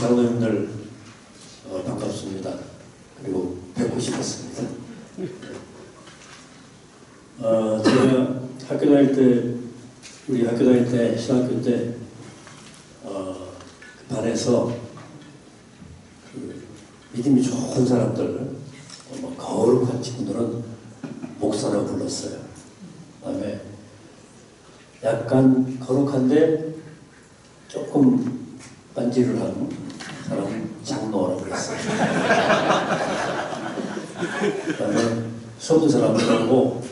장로님들 반갑습니다. 그리고 뵙고 싶었습니다. 제가 학교 다닐 때, 우리 학교 다닐 때, 신학교 때 그 반에서 그 믿음이 좋은 사람들, 거룩한 친구들은 목사라고 불렀어요. 그 다음에 약간 거룩한데 조금 딴지를 하는 사람은 장로라고 그랬어요. 그 다음에 수없는 사람들하고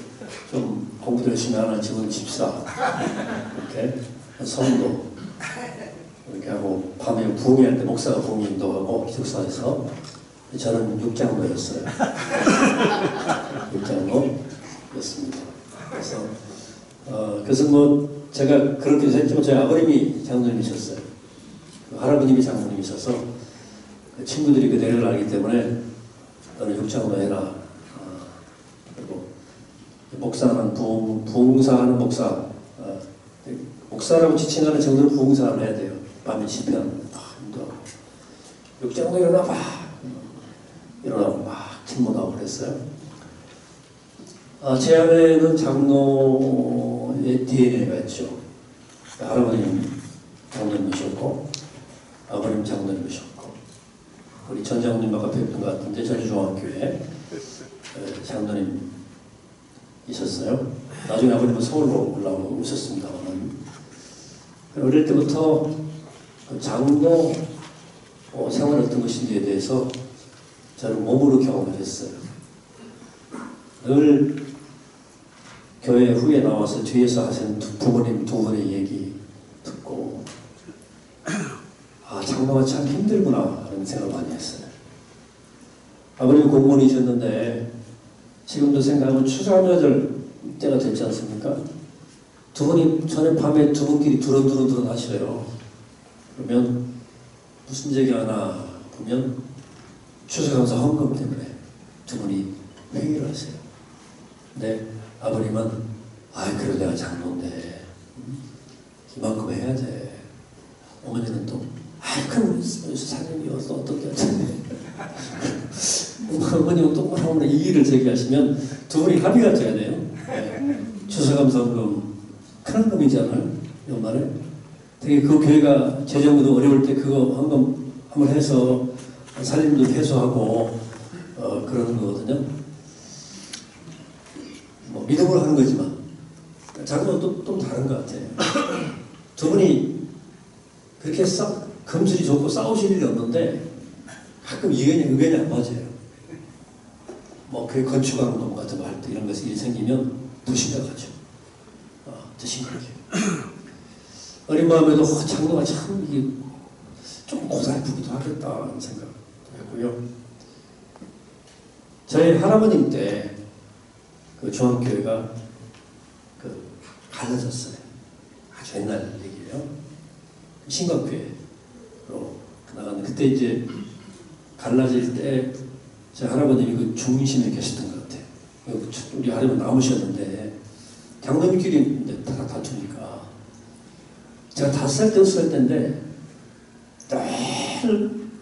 좀 공부도 열심히 하는 집은 집사, 이렇게 성도 이렇게 하고, 밤에 부흥회할 때 목사가 부흥 인도하고 기숙사에서, 저는 육장로였어요. 육장로였습니다. 그래서 뭐 제가 그렇게 했지만 저희 아버님이 장로님이셨어요. 할아버님이 장로님이셔서 친구들이 그 내력을 알기 때문에 너는 육장로 해라. 그리고 목사는 부흥사하는 목사, 목사라고 지칭하는 정도로 부흥사를 해야 돼요. 밤에 시편 힘들어. 육장로 일어나봐. 일어나고 막 침문하고 그랬어요. 제 안에는 장로의 DNA가 있죠. 할아버님 장로님이셨고, 아버님 장로님이셨고, 우리 전 장로님 아까 뵙던 것 같은데 전주중앙교회 장로님 있었어요. 나중에 아버님은 서울로 올라오고 오셨습니다만, 어릴 때부터 장로 생활 어떤 것인지에 대해서 저는 몸으로 경험을 했어요. 늘 교회 후에 나와서 뒤에서 하시는 부모님 두 분의 얘기 듣고, 장로가 참 힘들구나 하는 생각을 많이 했어요. 아버님 공무원이셨는데 지금도 생각하면 추수감사절 때가 됐지 않습니까? 두 분이 전에 밤에 두 분끼리 두런두런 하시래요. 그러면 무슨 얘기 하나 보면 추수감사 헌금 때문에 두 분이 회의를 하세요. 근데 아버님은 그래도 내가 장로인데 이만큼 해야 돼. 어머니는 또 그럼 사장님이어서 어떻게 하지? 어머님은 똑바로 이 일을 제기하시면 두 분이 합의가 돼야 돼요. 추수감사 헌금 큰 헌금이잖아요. 연말에 되게 그 교회가 재정도 어려울 때 그거 헌금 한번 해서 살림도 해소하고 그러는 거거든요. 뭐 믿음으로 하는 거지만 장로는 또 다른 것 같아요. 두 분이 그렇게 금술이 좋고 싸우실 일이 없는데 가끔 의견이 안 맞아요. 뭐 교회 건축왕동 같은 거 할 때 이런 것이 일이 생기면 더 심각하죠. 더 심각해요. 어린 마음에도 장로가 참 이게 좀 고달프기도 하겠다는 생각도 했고요. 저희 할아버님 때 그 중앙교회가 갈라졌어요. 아주 옛날 얘기예요. 신각교회로 나갔는데 그때 이제 갈라질 때 제 할아버님이 그 중심에 계셨던 것 같아요. 우리 할아버지 남으셨는데 장로님끼리 다투니까 제가 5살 때 6살 때인데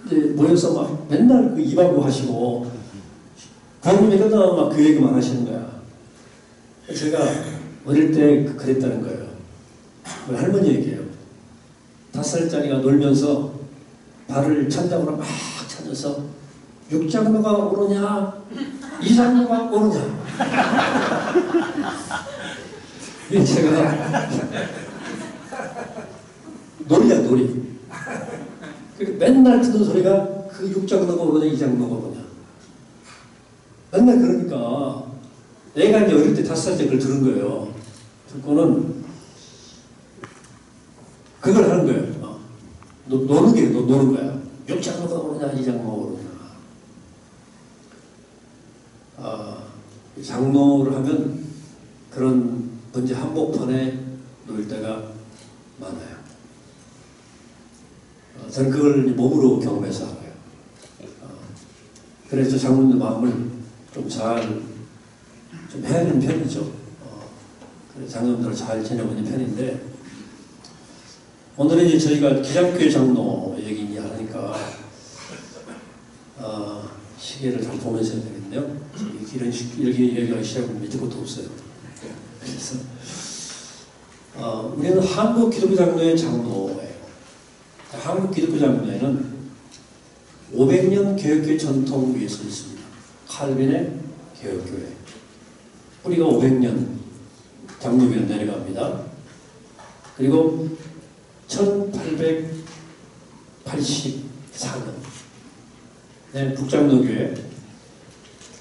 늘 모여서 막 맨날 그 입하고 하시고 부모님이 끝나면 막 그 얘기만 하시는 거야. 제가 어릴 때 그랬다는 거예요. 할머니 얘기예요. 5살짜리가 놀면서 발을 천장으로 막 찾아서 육장로가 오르냐 이장로가 오르냐. 제가 놀이야 놀이. 그러니까 맨날 듣는 소리가 그 육장로가 오르냐 이장로가 오르냐. 맨날 그러니까 내가 이제 어릴 때 5살 때 그걸 들은 거예요. 듣고는 그걸 하는 거예요. 노는 게 노는 거야. 육장로가 오르냐 이장로가 오르냐. 장로를 하면 그런 문제 한복판에 놓일 때가 많아요. 저는 그걸 몸으로 경험해서 알아요. 그래서 장로님의 마음을 좀 헤아리는 편이죠. 그래서 장로님들을 잘 지내고 있는 편인데, 오늘은 이제 저희가 기장교회 장로 얘기 하니까 그러니까 시계를 잘 보면서 해야 되겠네요. 이렇게 얘기하기 시작하면 밑에 것도 없어요. 그래서 우리는 한국 기독교 장로의 장로예요. 한국 기독교 장로회는 500년 개혁교회 전통 위에 서 있습니다. 칼빈의 개혁교회. 우리가 500년 장로교회로 내려갑니다. 그리고 1884년 북장로교회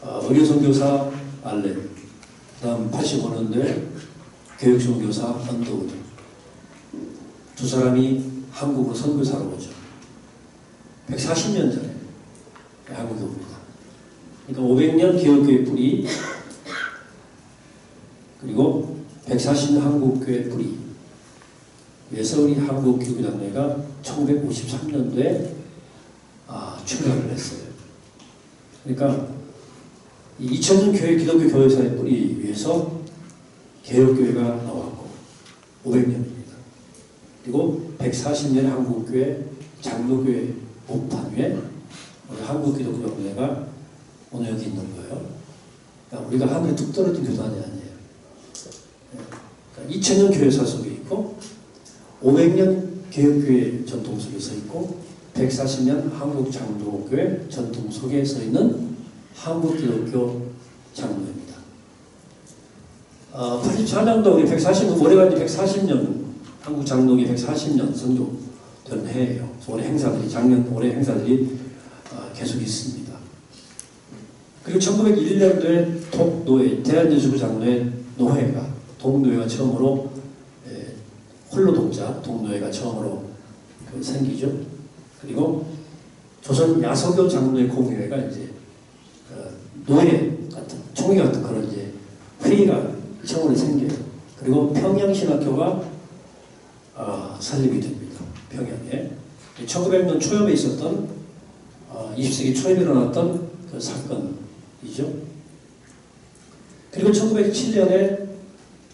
의료선교사 알렌, 그 다음 85년도에 교육선교사 언더우드, 두 사람이 한국으로 선교사로 오죠. 140년 전에 한국에 옵니다. 그러니까 500년 개혁교회 뿌리, 그리고 140년 한국교회 뿌리. 그래서 우리 한국기독교장로회가 1953년도에 출발을 했어요. 그러니까 2000년 교회 기독교 교회사의 뿌리 위에서 개혁교회가 나왔고 500년입니다. 그리고 140년 한국교회 장로교회 목판 위에 우리 한국기독교장로회가 오늘 여기 있는 거예요. 그러니까 우리가 하늘에 뚝 떨어진 교단이 아니에요. 그러니까 2000년 교회사 속에 있고 500년 개혁교회 전통 속에 서 있고 140년 한국장로교회 전통 속에 서 있는 한국기독교 장로입니다. 84년도 우리 140년, 올해가 이제 140년, 한국장로교 140년 성조된 해예요. 올해 행사들이, 올해 행사들이 계속 있습니다. 그리고 1901년도에 독노회, 대한예수교 장로회 노회가, 독노회가 처음으로 홀로 독자 독노회가 처음으로 생기죠. 그리고 조선 야소교 장로회 공회가 이제 노회 같은 총회 같은 그런 이제 회의가 처음으로 생겨요. 그리고 평양신학교가 설립이 됩니다. 평양에 1900년 초엽에 있었던 20세기 초에 일어났던 그 사건이죠. 그리고 1907년에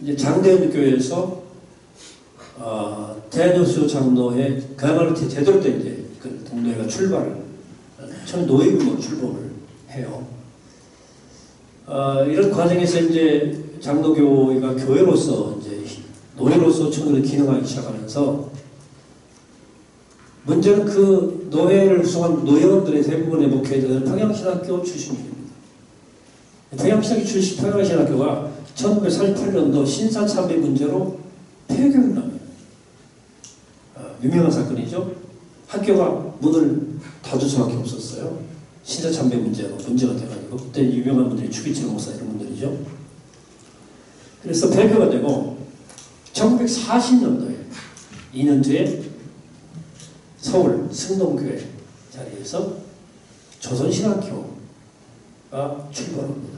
이제 장대현교회에서 대한예수교 장로회 그야말로 제대로 된 이제 그 동노회가 출발을 처음 노예 규모 출범을 해요. 이런 과정에서 이제 장로교회가 교회로서 이제 노예로서 처음으로 기능하기 시작하면서 문제는 그 노예를 구성한 노예원들의 대부분의 목회자들은 평양신학교 출신입니다. 평양신학교가 1948년도 신사참배 문제로 폐교를 납니다. 유명한 사건이죠. 학교가 문을 닫을 수밖에 없었어요. 신사참배 문제로 문제가 돼가지고 그때 유명한 분들이 추기철 목사 이런 분들이죠. 그래서 폐교가 되고 1940년도에 2년 뒤에 서울 승동교회 자리에서 조선신학교가 출범합니다.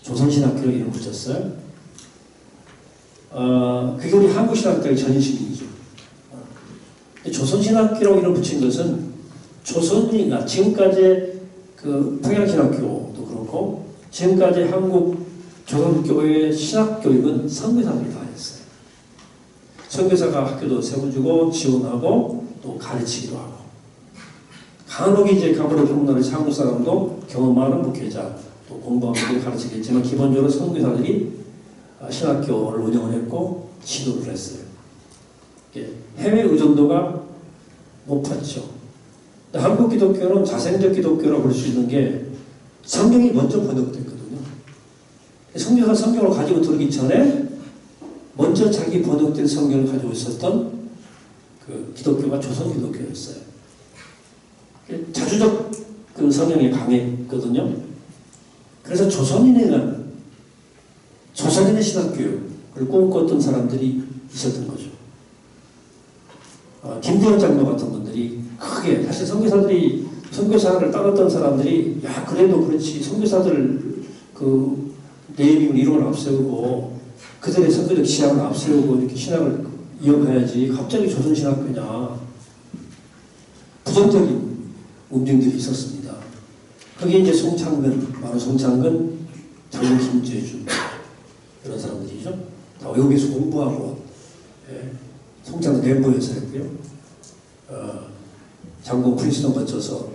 조선신학교로 이름 붙였어요. 그게 우리 한국신학교의 전신이죠. 조선신학교라고 이름 붙인 것은 조선이나 지금까지 그 평양신학교도 그렇고 지금까지 한국 조선교회의 신학교육은 선교사들이 다 했어요. 선교사가 학교도 세워주고 지원하고 또 가르치기도 하고 간혹 이제 가보로 경나라의 한국 사람도 경험 많은 목회자 또 공부하고 가르치겠지만 기본적으로 선교사들이 신학교를 운영을 했고 지도를 했어요. 해외 의존도가 높았죠. 한국 기독교는 자생적 기독교라고 볼 수 있는 게 성경이 먼저 번역됐거든요. 선교사가 성경을 가지고 들기 전에 먼저 자기 번역된 성경을 가지고 있었던 그 기독교가 조선 기독교였어요. 자주적 그 성향이 강했거든요. 그래서 조선인의 신학교육을 꿈꿨던 사람들이 있었던 거죠. 김대현 장로 같은 분들이 크게 사실 선교사를 따랐던 사람들이 야 그래도 그렇지 선교사들 그 네이밍 이론을 앞세우고 그들의 선교적 지향을 앞세우고 이렇게 신학을 이어가야지 갑자기 조선신학교냐 부정적인 움직임들이 있었습니다. 거기에 이제 바로 송창근, 장로 김재주 이런 사람들이죠. 다 외국에서 공부하고 송창근 멤버에서 했고요. 장공 프린스턴 거쳐서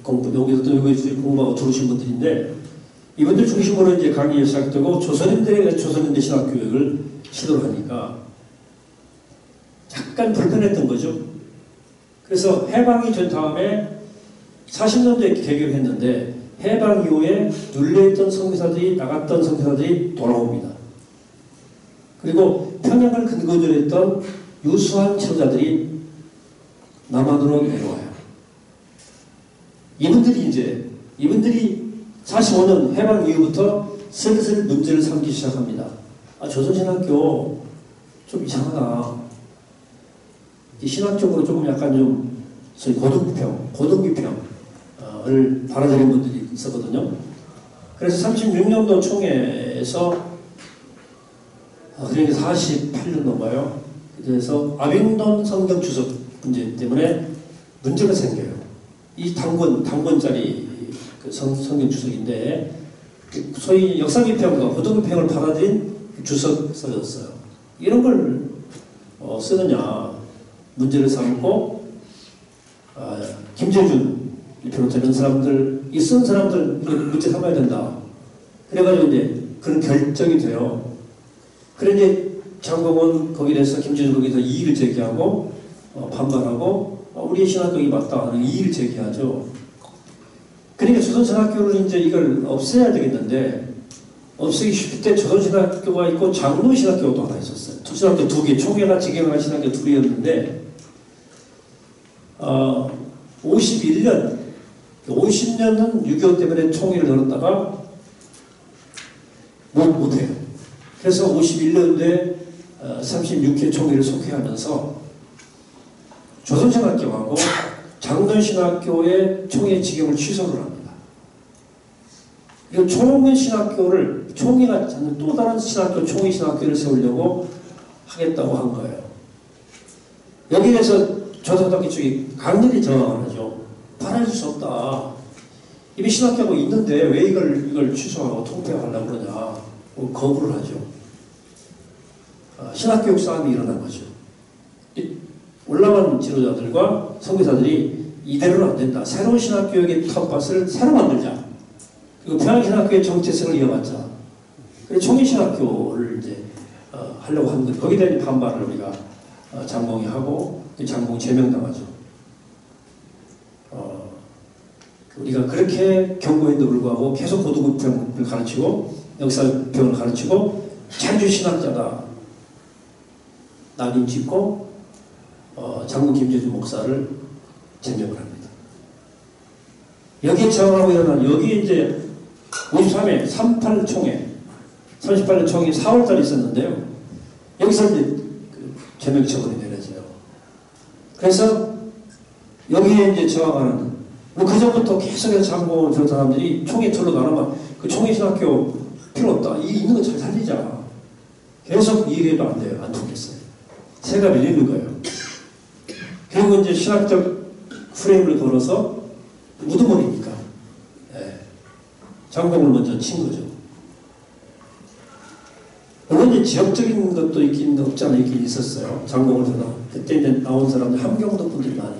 여기서도 여기 공부하고 들어오신 분들인데 이분들 중심으로 이제 강의가 시작되고 조선인들의 신학교육을 시도를 하니까 약간 불편했던 거죠. 그래서 해방이 된 다음에 40년도에 개교를 했는데 해방 이후에 눌려있던 선교사들이 나갔던 선교사들이 돌아옵니다. 그리고 평양을 근거지로 했던 유수한 지도자들이 남한으로 내려와요. 이분들이 45년 해방 이후부터 슬슬 문제를 삼기 시작합니다. 조선신학교 좀 이상하다. 이 신학적으로 조금 약간 좀 소위 고등비평을 받아들인 분들이 있었거든요. 그래서 36년도 총회에서 그러니까 48년도인가요? 그래서 아빙돈 성경 주석 문제 때문에 문제가 생겨요. 이 당권짜리 그 성경 주석인데 소위 역사비평과 고등비평을 받아들인 주석 써졌어요. 이런 걸 쓰느냐 문제를 삼고 김재준 비롯한 이런 사람들 이 쓴 사람들 문제 삼아야 된다. 그래가지고 이제 그런 결정이 돼요. 그래 이제 장공은 거기에 대해서 김재준 거기서 이의를 제기하고 반발하고 우리의 신학교이 맞다 하는 이의를 제기하죠. 그러니까 조선신학교를 이제 이걸 없애야 되겠는데 없애기 쉽을 때 조선신학교가 있고 장로신학교도 하나 있었어요. 신학교 두 개, 총회가 지경한 신학교 두 개였는데 50년은 6.25 때문에 총회를 열었다가 못해요. 그래서 51년도에 36회 총회를 속회하면서 조선신학교하고 장로신학교의 총회 지경을 취소를 합니다. 그리고 총회가 또 다른 신학교, 총회신학교를 세우려고 하겠다고 한 거예요. 여기에서 조선학교 쪽이 강렬히 저항을 하죠. 받아줄 수 없다. 이미 신학교가 있는데 왜 이걸 취소하고 통폐하려고 그러냐. 거부를 하죠. 신학교육 싸움이 일어난 거죠. 올라간 지도자들과 선교사들이 이대로는 안 된다. 새로운 신학교육의 텃밭을 새로 만들자. 그리고 평양신학교의 정체성을 이어받자. 그래서 총인신학교를 이제 하려고 하는 거예요. 거기에 대한 반발을 우리가 장공이 하고 장공이 제명당하죠. 우리가 그렇게 경고했는데도 불구하고 계속 고등급평을 가르치고 역사평을 가르치고 창조신학자다. 낙인 찍고 장군 김재준 목사를 제명을 합니다. 여기에 저항하고 일어난 여기에 이제 53회 38 총회 38년 총회 4월달에 있었는데요. 여기서 이제 제명 처분이 내려져요. 그래서 여기에 이제 저항하는 그 전부터 계속해서 장공을 들은 사람들이 총회 틀로 나눠만 그 총회 신학교 필요 없다. 이 있는 거 잘 살리자. 계속 얘기해도 안 돼요. 안 통했어요. 새가 밀리는 거예요. 결국 이제 신학적 프레임을 걸어서 무드머리니까 장공을 먼저 친 거죠. 물론 이제 지역적인 것도 있긴 없지 않아 있긴 있었어요. 장공을 들어 그때 이제 나온 사람들 함경도 분들이 많이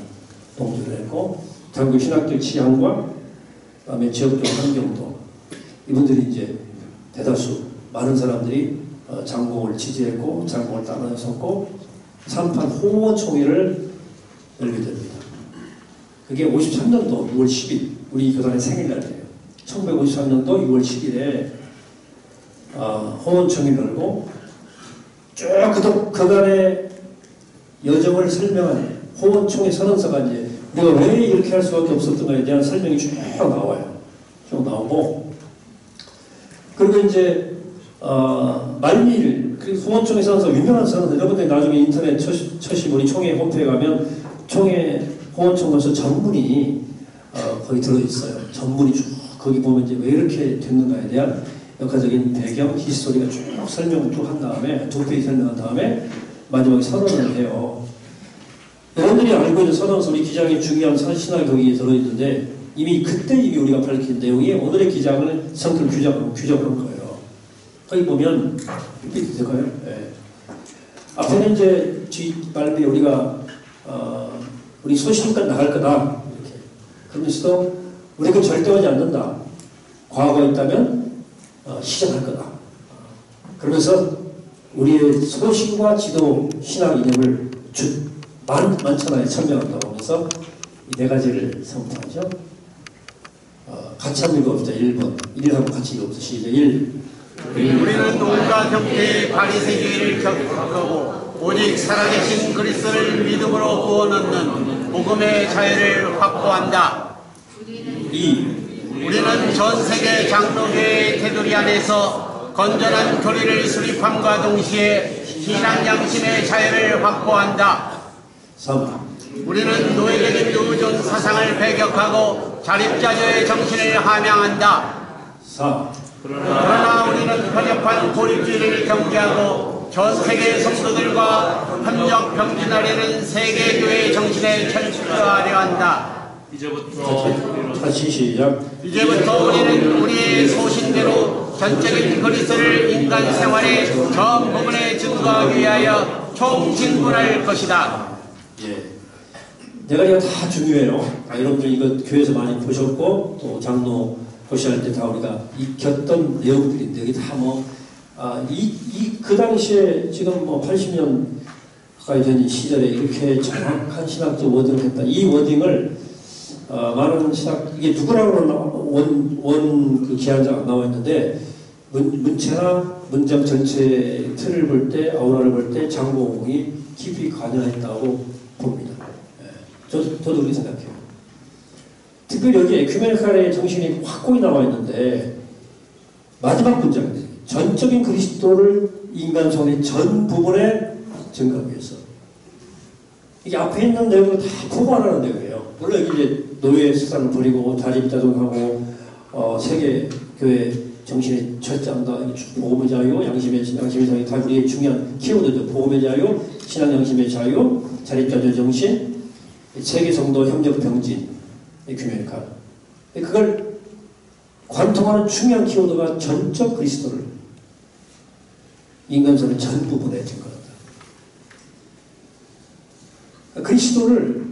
동조를 했고 장군 신학적 취향과 그다음에 지역적 함경도 이분들이 이제 대다수 많은 사람들이 장공을 지지했고 장공을 따라섰고 38 호원총회를 열게 됩니다. 그게 53년도 6월 10일 우리 교단의 생일날이에요. 1953년도 6월 10일에 호원총회를 열고 쭉 그간의 여정을 설명하는 호원총회 선언서가 이제 우리가 왜 이렇게 할 수밖에 없었던가에 대한 설명이 쭉 나와요. 쭉 나오고 그리고 이제 말미일 그 호원총회 선언서 유명한 선언서 여러분들이 나중에 인터넷 쳐시면 우리 총회 홈페이지에 가면 총회 호원총회서 전문이 거기 들어있어요. 전문이 쭉 거기 보면 이제 왜 이렇게 됐는가에 대한 역사적인 배경, 히스토리가 쭉 설명을 쭉 한 다음에 두 페이지 설명한 다음에 마지막에 선언을 해요. 여러분들이 알고 있는 선언서 우리 기장의 중요한 신학이 거기에 들어있는데 이미 그때 이미 우리가 밝힌 내용이 오늘의 기장을 성격 규정한 거예요. 거기 보면 삐삐 될까요? 네. 앞에는 이제 뒷말미에 우리가 우리 소신껏 나갈 거다. 이렇게. 그러면서도 우리 그 절대하지 않는다. 과거가 있다면 시작할 거다. 그러면서 우리의 소신과 지도, 신앙 이념을 만천하에 천명한다고 하면서 이 네 가지를 선포하죠. 같이 한번 읽어봅시다. 1번. 1하고 같이 읽어봅시다. 시작. 1. 우리는 온갖 형태의 바리새인을 겪고 오직 살아계신 그리스도를 믿음으로 구원하는 복음의 자유를 확보한다. 2. 우리는 전 세계 장로교의 테두리 안에서 건전한 교리를 수립함과 동시에 신앙 양심의 자유를 확보한다. 3. 우리는 노예적인 의존 사상을 배격하고 자립자조의 정신을 함양한다. 4. 그러나 우리는 편협한 고립주의를 경계하고 전 세계 성도들과 협력 병진하려는 세계교회의 정신에 철저하려 한다. 다시 시작. 이제부터 우리는 우리의 소신대로 전적인 그리스도를 인간 생활의 전 부분에 증거하기 위하여 총진군할 것이다. 예. 내가 이거 다 중요해요. 여러분들 이거 교회에서 많이 보셨고 또 장로 고시할 때 다 우리가 익혔던 내용들인데 여기 다 그 당시에 지금 80년 가까이 된 시절에 이렇게 정확한 신학적 워딩을 했다. 이 워딩을 많은 신학 이게 누구라고 그 기한자가 나와 있는데 문체나 문장 전체 틀을 볼 때 아우라를 볼 때 장로공이 깊이 관여했다고 봅니다. 저도 그렇게 생각해요. 특별히 여기 에큐메니칼의 정신이 확고히 나와 있는데 마지막 문장인데 전적인 그리스도를 인간 손의 전 부분에 증거하기 위해서 이게 앞에 있는 내용을 다 포괄하는 내용이에요. 물론 이제 노예 세상을 버리고 자립자족하고 세계 교회 정신에 철저한다. 복음의 자유, 양심의 자유 다 우리의 중요한 키워드죠. 복음의 자유, 신앙 양심의 자유, 자립자족 정신, 세계 성도 협력 병진, 에큐메니칼. 그걸 관통하는 중요한 키워드가 전적 그리스도를 인간선의 전 부분에 증거한다. 그리스도를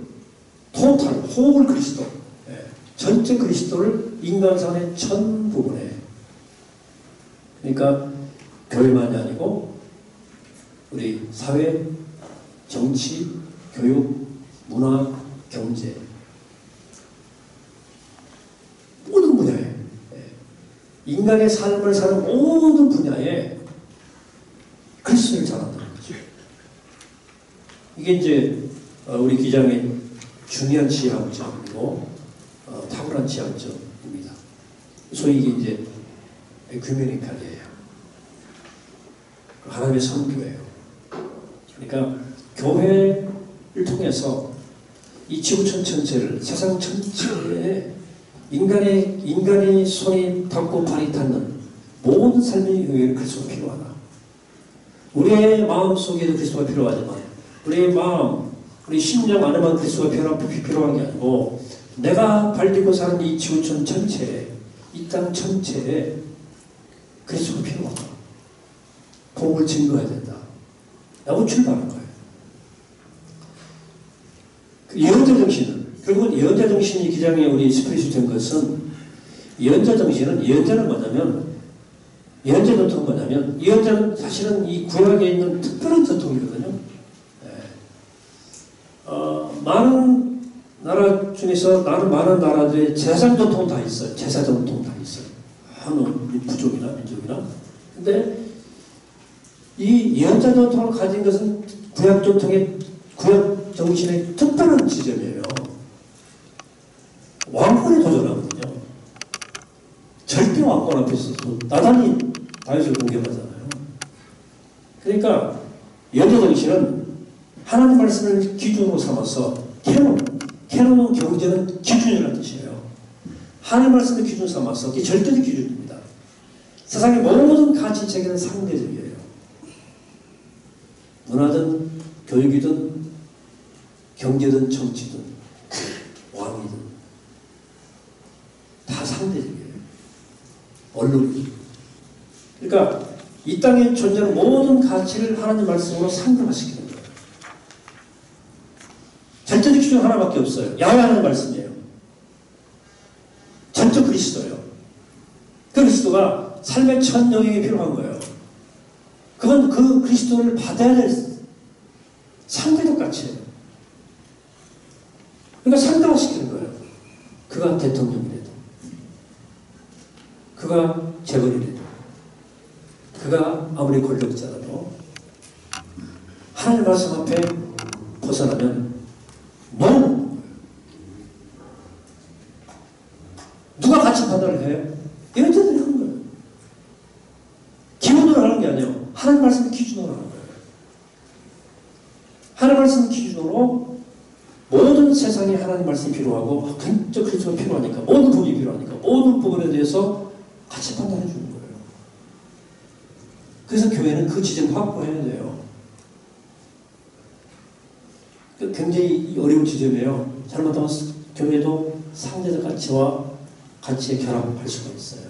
토탈, 홀 그리스도, 전적 그리스도를 인간선의 전 부분에. 그러니까 교회만이 아니고 우리 사회, 정치, 교육, 문화, 경제 모든 분야에 인간의 삶을 사는 모든 분야에 그리스도를 전한다는 거죠. 이게 이제 우리 기장의 중요한 지향점이고 탁월한 지향점입니다. 소위 이게 이제 에큐메니칼이에요. 하나님의 선교예요. 그러니까 교회를 통해서 이 지구촌 전체를 세상 전체에 인간의 손이 닿고 발이 닿는 모든 삶의 영역에 그리스도가 필요하다. 우리의 마음 속에도 그리스도가 필요하지만 우리의 마음, 우리 심령 안에만 그리스도가 필요한 게 아니고 내가 발디고 사는 이 지구촌 전체에 이 땅 전체에 그리스도가 필요하다. 복음을 증거해야 된다. 라고 출발한 거예요. 예언자 정신은 결국은 예언자 정신이 기장에 우리 스피릿이 된 것은 예언자 정신은 예언자는 뭐냐면 예언자 전통은 뭐냐면 예언자는 사실은 이 구약에 있는 특별한 전통이거든요. 많은 나라 중에서 많은 나라들의 제사 전통 다 있어요. 제사 전통 다 있어요. 어느 부족이나 민족이나. 근데 이 예언자 전통을 가진 것은 구약 정신의 특별한 지점이에요. 왕권에 도전하거든요. 절대 왕권 앞에서 나단이 다윗을 공격하잖아요. 그러니까 예언자 정신은 하나님 말씀을 기준으로 삼아서 캐논은 경제는 기준이라는 뜻이에요. 하나님 말씀을 기준 삼아서 이게 절대적 기준입니다. 세상의 모든 가치 체계는 상대적이에요. 문화든 교육이든 경제든 정치든 왕이든 다 상대적이에요. 언론이. 그러니까 이 땅에 존재하는 모든 가치를 하나님 말씀으로 상등화시키는 거예요. 절대적 기준 하나밖에 없어요. 야훼 하나님 말씀이에요. 전적 그리스도예요. 그리스도가 삶의 첫 영역이 필요한 거예요. 그건 그 그리스도를 받아야 될 상대도 같이 해요. 그러니까 상대화시키는 거예요. 그가 대통령이래도, 그가 재벌이래도, 그가 아무리 권력자라도 하나님 말씀 앞에 벗어나면 뭐는 누가 같이 판단을 해요? 이런 자들이 하는 거예요. 기본으로 하는 게 아니에요. 하나님 말씀을 기준으로 하는 거예요. 하나님 말씀을 기준으로 모든 세상에 하나님 말씀이 필요하고 근적 그리스도가 필요하니까, 모든 부분이 필요하니까 모든 부분에 대해서 같이 판단해 주는 거예요. 그래서 교회는 그 지점을 확보해야 돼요. 굉장히 어려운 지점이에요. 잘못하면 교회도 상대적 가치와 가치의 결합할 수가 있어요.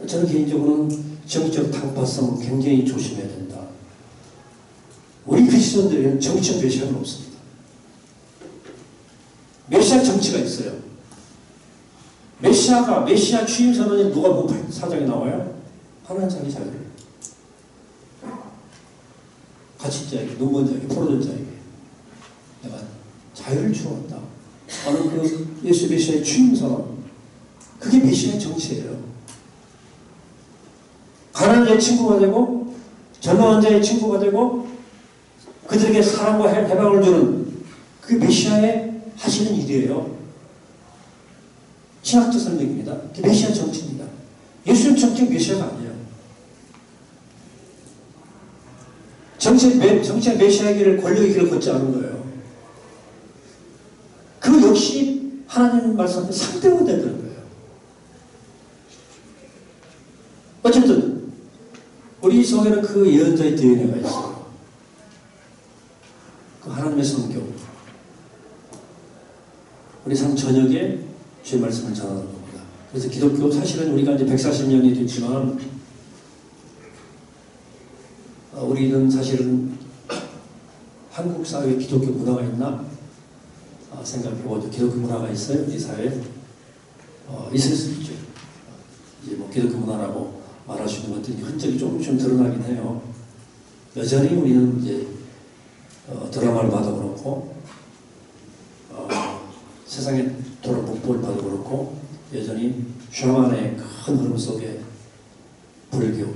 저는 개인적으로는 정치적 당파성 굉장히 조심해야 된다. 우리 그리스도인들에게는 정치적 메시아는 없습니다. 메시아 정치가 있어요. 메시아 취임 선언이 누가복음 4장에 나와요? 하나님 자기 자유를 가진 자에게, 눈먼 자에게, 포로된 자에게 내가 자유를 주었다 하는 그 예수 메시아의 취임 선언, 그게 메시아의 정치예요. 가난한 자의 친구가 되고 전능한 자의 친구가 되고 그들에게 사랑과 해방을 주는 그게 메시아의 하시는 일이에요. 신학적 설명입니다. 그게 메시아 정치입니다. 예수는 정치의 메시아가 아니에요. 정치의 메시아의 길을, 권력의 길을 걷지 않은 거예요. 그 역시 하나님 말씀한테 상대가 되는 거예요. 어쨌든 우리 속에는 그 예언자의 DNA가 있어요. 그 하나님의 성경, 우리 삶 저녁에 주의 말씀을 전하는 겁니다. 그래서 기독교, 사실은 우리가 이제 140년이 됐지만 우리는 사실은 한국 사회에 기독교 문화가 있나 생각해보죠. 기독교 문화가 있어요, 우리 사회에? 있을 수 있죠. 이제 뭐 기독교 문화라고 말할 수 있는 것들이 흔적이 조금 드러나긴 해요. 여전히 우리는 이제 드라마를 봐도 그렇고 세상의 복을 봐도 그렇고 여전히 샤만의 큰 흐름 속에 불교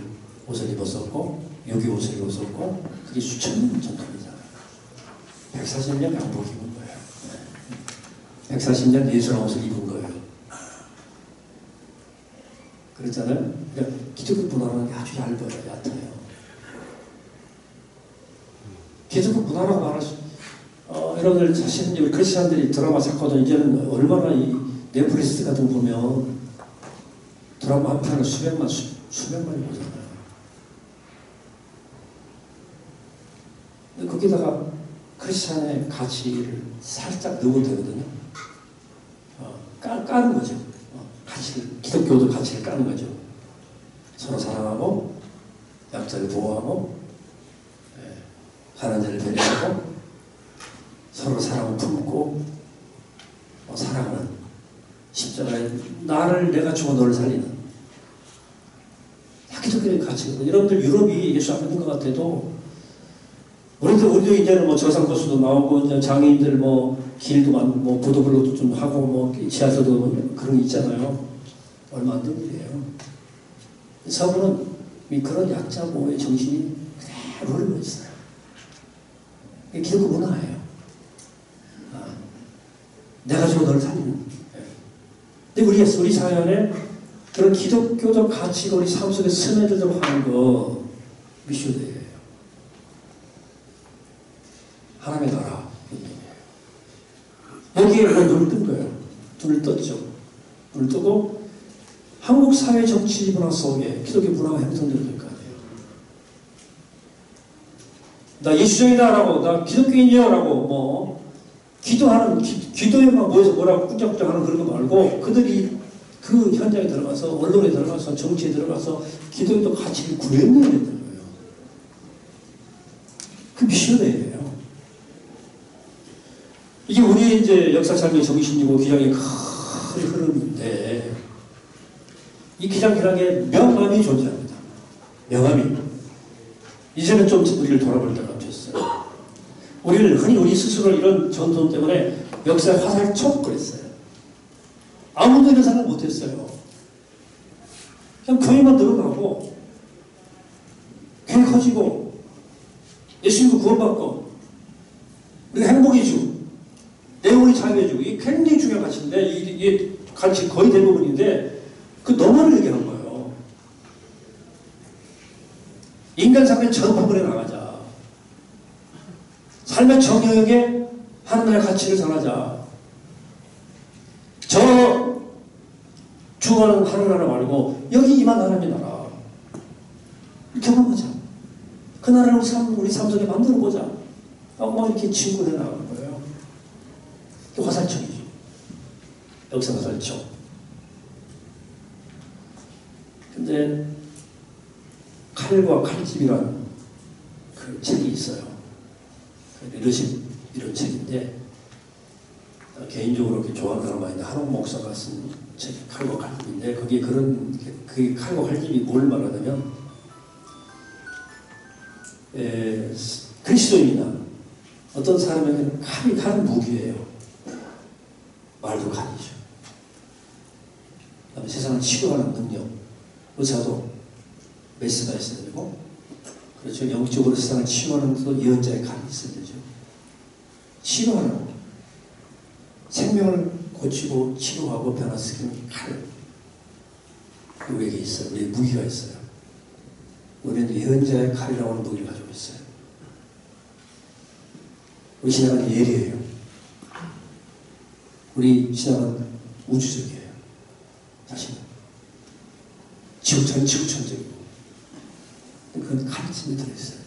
옷을 입었었고 유교 옷을 입었었고 그게 수천 년 전통이잖아요. 140년 양복 입은 거예요. 140년 예술한 옷을 입은 거예요. 그렇잖아요. 그러니까 기독교 문화라는 게 아주 얇아요. 얕아요. 기독교 문화라고 말하시 여러분들 사실은 우리 크리스찬들이 드라마 찾거든 이제는 얼마나 이 넷플릭스 같은 거 보면 드라마 한 편을 수백만이 보잖아요. 근데 거기다가 크리스찬의 가치를 살짝 넣으면 되거든요. 까는 거죠. 가치를, 기독교도 가치를 까는 거죠. 서로 사랑하고 약자를 보호하고 가난한 자를 배려하고 서로 사랑을 품고 사랑하는 십자가에 나를 내가 죽어 너를 살리는 기독교의 가치거든요. 여러분들 유럽이 예수 안 믿는 것 같아도 우리도 이제는 뭐 저상버스도 나오고 이제 장애인들 뭐 길도 뭐 보도블록도 좀 하고 뭐 지하철도 그런 게 있잖아요. 얼마 안 된 일이에요. 서구는 그런 약자 보호의 정신이 그대로 흐르고 있어요. 이게 기독교 문화예요. 내가 죽어 너를 살리는. 근데 우리 사회 안에 그런 기독교적 가치가 우리 삶 속에 스며들도록 하는 거 미션이에요. 하나님의 나라. 여기에 눈을 뜬 거예요. 눈을 떴죠. 눈을 뜨고 한국 사회 정치 문화 속에 기독교 문화가 형성될 거 아니에요. 나 예수적이다라고, 나 기독교인이요라고 뭐 기도하는 기도에만 모여서 뭐라고 꿍짝꿍짝 하는 그런 거 말고 그들이 그 현장에 들어가서 언론에 들어가서 정치에 들어가서 기독교 가치를 구현해야 된다는 거예요. 그 미션이에요. 이게 우리의 이제 역사상의 정신이고 기량의 큰 흐름인데 이 기량의 명암이 존재합니다. 명암이. 이제는 좀 우리를 돌아볼 때가 됐어요. 우리를 흔히 우리 스스로 이런 전통 때문에 역사에 화살촉 그랬어요. 아무도 이런 생각 못했어요. 그냥 교회만 늘어나고 교회 커지고 예수님도 구원받고 우리가 행복해지고 내용이 자유해지고 이게 굉장히 중요한 가치인데 이게 가치 거의 대부분인데 그 너머를 얘기한 거예요. 인간 삶의 전 부분에 나가자. 삶의 전 영역에 하나님의 가치를 전하자. 저 주어는 하늘 나라 말고 여기 임한 하나님의 나라. 이렇게 보자. 그 나라를 우리 삶 속에 만들어 보자. 하고 막 이렇게 친구를 나가는 거예요. 화살촉이지. 역사 화살촉. 근데 칼과 칼집이라는 그 책이 있어요. 리더십 이런 책인데 개인적으로 이렇게 좋아하는 사람 많이 있는데 한옥 목사가 쓴 책이 칼과 칼집인데 거기에 그 칼과 칼집이 뭘 말하냐면 그리스도인이나 어떤 사람에게는 칼은 무기예요. 말도 칼이죠. 그다음에 세상을 치료하는 능력, 의사도 메스가 있어야 되고, 그렇죠. 영적으로 세상을 치유하는 것도 예언자의 칼이 있어야 되죠. 치료하는 생명을 고치고 치료하고 변화시키는 칼. 우리에게 있어요. 우리의 무기가 있어요. 우리는 예언자의 칼이라고 하는 무기를 가지고 있어요. 우리 신앙은 예리해요. 우리 신앙은 우주적이에요. 사실은. 지구천적이고. 그건 칼집이 들어있어요.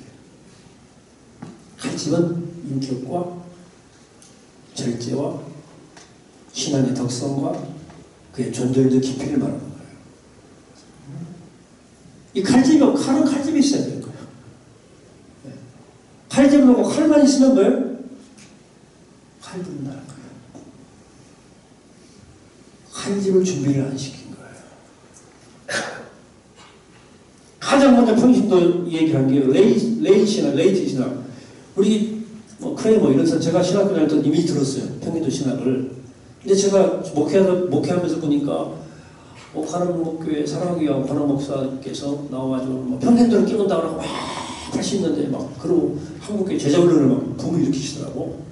칼집은 인격과 절제와 신앙의 덕성과 그의 존재의 깊이를 말하는 거예요. 이 칼은 칼집이 있어야 될 거예요. 칼집을 놓고 칼만 있으면 뭐예요? 칼 붙는다는 거예요. 칼집을 준비를 안 시킨 거예요. 가장 먼저 평신도 얘기한 게 레이트 신학. 우리 크레이머 이런 사람 제가 신학교 다닐 때 이미 들었어요. 평신도 신학을. 근데 제가 목회하면서 보니까 가는 목교회 사랑하기와 관원 목사께서 나와가지고 평신도를 끼운다고 하고 막 하시는데 막 그러고 한국교회 제자훈련을 막 붐을 일으키시더라고.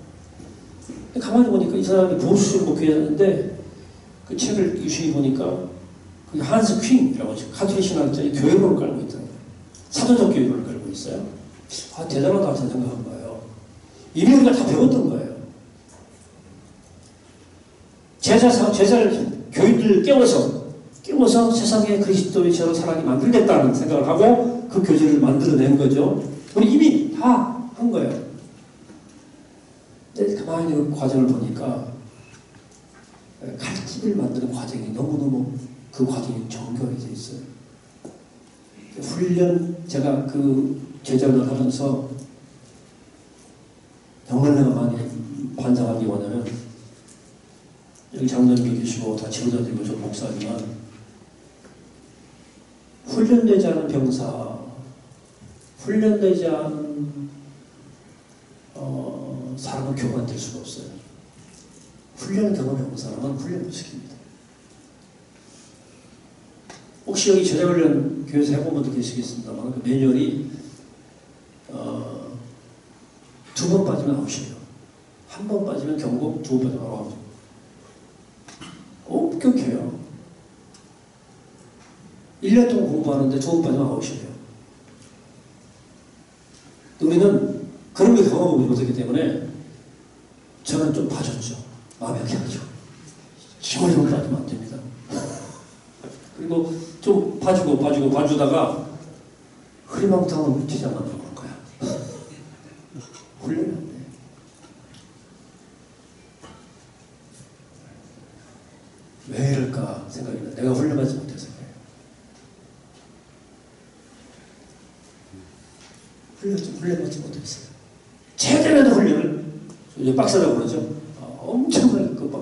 가만히 보니까 이 사람이 보수 목회였는데 그 책을 유심히 보니까 그 한스 퀸이라고 카톨릭 신학자의 교회론을 깔고 있더라고요. 사도적 교회론을 깔고 있어요. 대단하다 생각한 거예요. 이미 우리가 다 배웠던 거예요. 제자를 교인들 깨워서 세상에 그리스도의 제로 살아게 만들겠다는 생각을 하고 그 교제를 만들어낸 거죠. 우리 이미 다 한 거예요. 근데 가만히 그 과정을 보니까 칼집을 만드는 과정이 너무너무 그 과정이 정교하게 돼 있어요. 제가 그 제자를 하면서 정말 내가 많이 반성하기 원하면 여기 장로님이 계시고 다 지도자들이고 저 목사지만 훈련되지 않은 병사, 훈련되지 않은 사람은 교관 될 수가 없어요. 훈련 경험이 없는 사람은 훈련 못 시킵니다. 혹시 여기 제자훈련 교회에서 해본 분도 계시겠습니다만 그 매뉴얼이 2번 빠지면 아웃이에요. 1번 빠지면 경고, 2번 빠지면 아웃. 엄격해요. 1년 동안 공부하는데 2번 빠지면 아웃이에요. 우리는 그런 걸 경험하지 못했기 때문에 저는 좀 봐줬죠. 마음이 약해가지고. 지골지골 빠지면 안 됩니다. 그리고 좀 봐주다가 흐리망탕은 제자 만들어 볼 거야. 훈련이 안 돼. 왜 이럴까 생각이 나. 내가 훈련하지 못해서 그래요. 훈련하지 못했어요. 제대로 된 훈련을 이제 빡세라고 그러죠.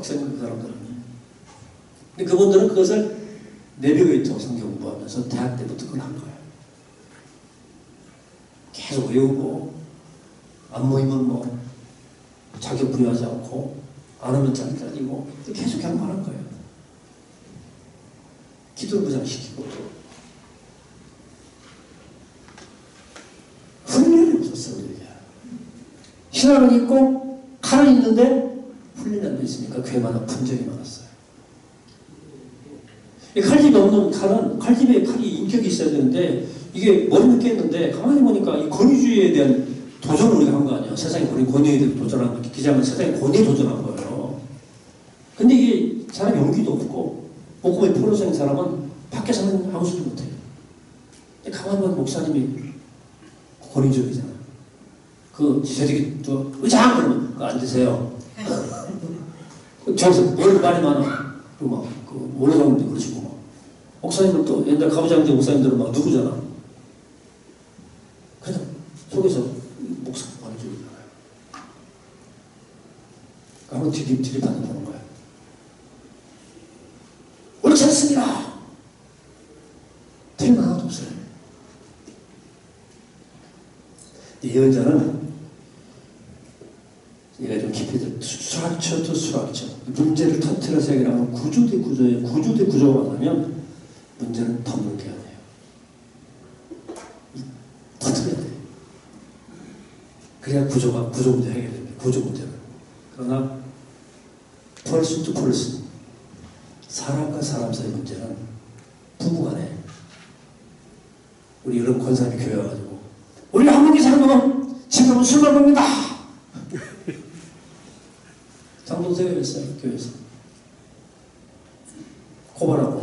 박사님 그 사람들은. 근데 그분들은 그것을 내비게이터 성경 공부하면서 대학 때부터 그걸 한 거예요. 계속 외우고 안 모이면 뭐 자격 부여하지 않고 안 하면 잘리고 계속 경험하는 거예요. 기도를 부장시키고 훈련이 없었어요. 우리가. 신학은 있고 칼은 있는데 훈련이 안 돼 있으니까 괴만한 분쟁이 많았어요. 이 칼집이 없는 칼은 칼집에 칼이 인격이 있어야 되는데 이게 머리는 깼는데 가만히 보니까 이 권위주의에 대한 도전을 우리가 한 거 아니야. 세상에 권위에 대해 도전한 거. 기자는 세상에 권위에 도전한 거예요. 근데 이게 사람 용기도 없고 목숨에 포로 생긴 사람은 밖에서는 아무 소리 못해요. 가만히 보면 목사님이 권위주의잖아. 그 지세력이 또 의장 그러면 그거 안 드세요. 저기서 뭘 말이 많아. 그리고 막그 올라가는데 그러시고 막 목사님은 또 옛날 가부장제 목사님들은 막 누구잖아. 그냥 속에서 목사 권위주의잖아요. 한번 들이받아 보는 거야. 옳지 않습니다. 틀림 하나도 없어요. 예언자는 얘가 좀 깊이 수학처 또 수학처 문제를 터뜨려서 해결하면 구조 대 구조가 만나면 문제는 터물게 하네요. 터뜨려야 돼요. 그래야 구조 문제 해결됩니다. 구조 문제는. 그러나 person to person 사람과 사람 사이 문제는 부부간에 우리 여러 권사님이 교회 와가지고 우리 한국에 사는 놈은 지금은 술만 먹는다. 장동세가 했어요. 교회에서 고발하고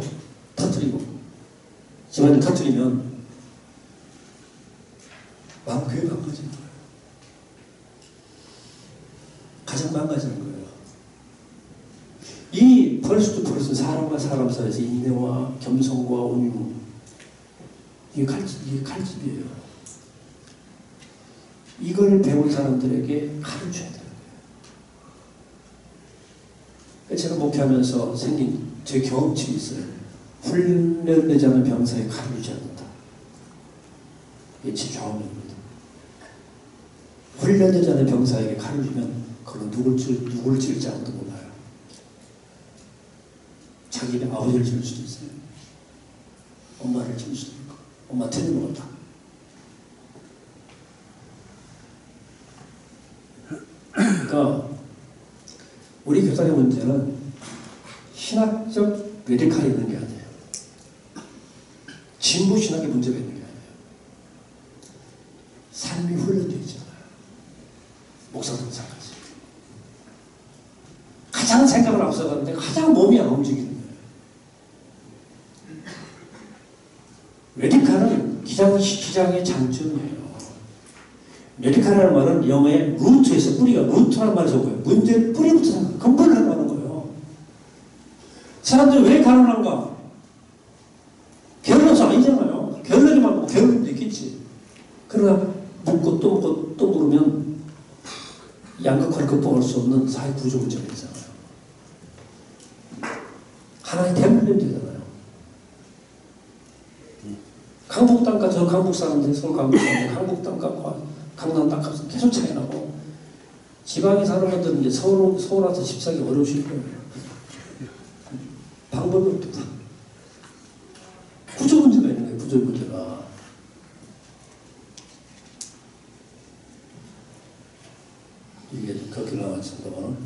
터뜨리고 집안에 터뜨리면 교회 망가지는 거예요. 가장 망가지는 거예요. 이 펄스도 펄스 사람과 사람 사이에서 인내와 겸손과 온유 이게 칼집이에요. 이걸 배운 사람들에게 가르쳐야 돼요. 제가 목회하면서 생긴 제 경험치가 있어요. 훈련되지 않은 병사에 칼을 주지 않는다. 이게 제 경험입니다. 훈련되지 않은 병사에게 칼을 주면 그건 누굴 찔지 아무도 몰라요. 자기 아버지를 찔 수도 있어요. 엄마를 찔 수도 있고. 엄마 틀림없다. 그러니까 우리 교단의 문제는 신학적 메디칼이 있는 게 아니에요. 진보 신학의 문제가 있는 게 아니에요. 삶이 훈련되어 있잖아요. 목사도 마찬가지. 가장 생각을 앞서가는데 가장 몸이 안 움직이는 거예요. 메디칼은 기장의 장점이에요. 메디칼이라는 말은 영어의 루트에서 뿌리가 루트라는 말에서 오고요. 문제의 뿌리부터 생각, 근본을 하는 거예요. 사람들이 왜 가난한가? 게을러서 아니잖아요. 게을러기만 하고 게을름도 있겠지. 그러나 묻고 또 묻고 또 물으면 양극화를 극복할 수 없는 사회 구조 문제가 있잖아요. 하나의 대문제면 되잖아요. 강북 땅값, 저 강북 사는데 서울 강북 사는데 강북 땅값과 강남 땅값은 계속 차이 나고 지방에 사는 분들은 이제 서울 와서 집 사기 어려우실 거예요. 방법이 없다. 구조 문제가 있는 거예요. 구조 문제가. 이게 그렇게 나왔습니다만.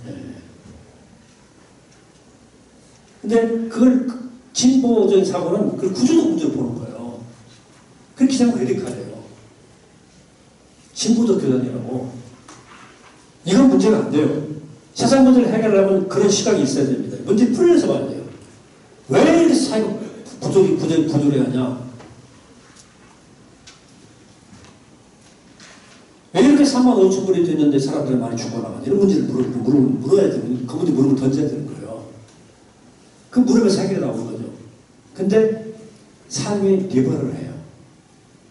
근데 그걸 진보적인 사고는 그 구조적 문제로 보는 거예요. 그렇게 생각하면 메디칼이에요. 진보적 교단이라고. 이건 문제가 안 돼요. 세상 문제를 해결하려면 그런 시각이 있어야 됩니다. 문제 풀려서 봐야 돼요. 왜 이렇게 사회가 부조리하냐? 왜 이렇게 3만 5천 불이 됐는데 사람들이 많이 죽어나가냐? 이런 문제를 물어야 되는, 그 문제 물음을 던져야 되는 거예요. 그 물으면서 해결이 나오는 거죠. 근데 삶의 리버럴을 해요.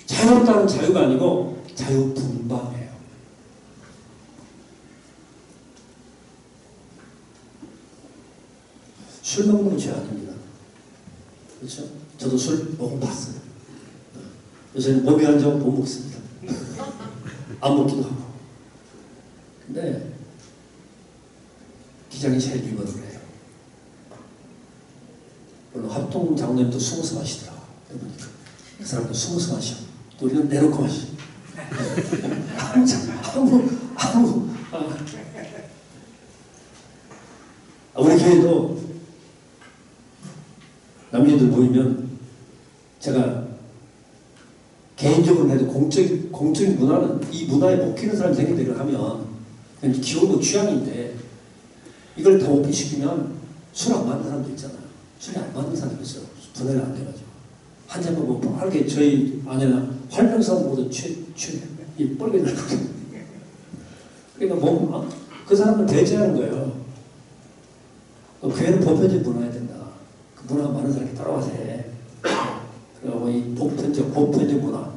자유롭다는 자유가 아니고 자유분방해요. 술 먹는 건 죄 아닙니다. 그렇죠? 저도 술 먹어봤어요. 요새는 몸이 안 좋으면 못 먹습니다. 안 먹기도 하고. 근데 기장이 제일 위반을 해요. 물론 합동 장로님도 숨어서 마시더라고. 보니까 그 사람도 숨어서 마셔. 또 우리는 내놓고 마시. 우리 교회도 남녀들 모이면 제가 개인적으로 해도 공적인 문화는 이 문화에 먹히는 사람이 생기기를 하면 그냥 기호도 취향인데 이걸 다 오피시키면 술 안 맞는 사람도 있잖아요. 술이 안 맞는 사람이 있어요. 분해가 안 돼가지고. 한 잔만 먹고 빠르게 저희 아내나 활명사보다 이 뻘게 들거든요. 그러니까 그 사람을 배제하는 거예요. 교회는 보편적 문화해야 된다. 그 문화가 많은 사람이 따라와서 해. 그리고 이 보편적 문화.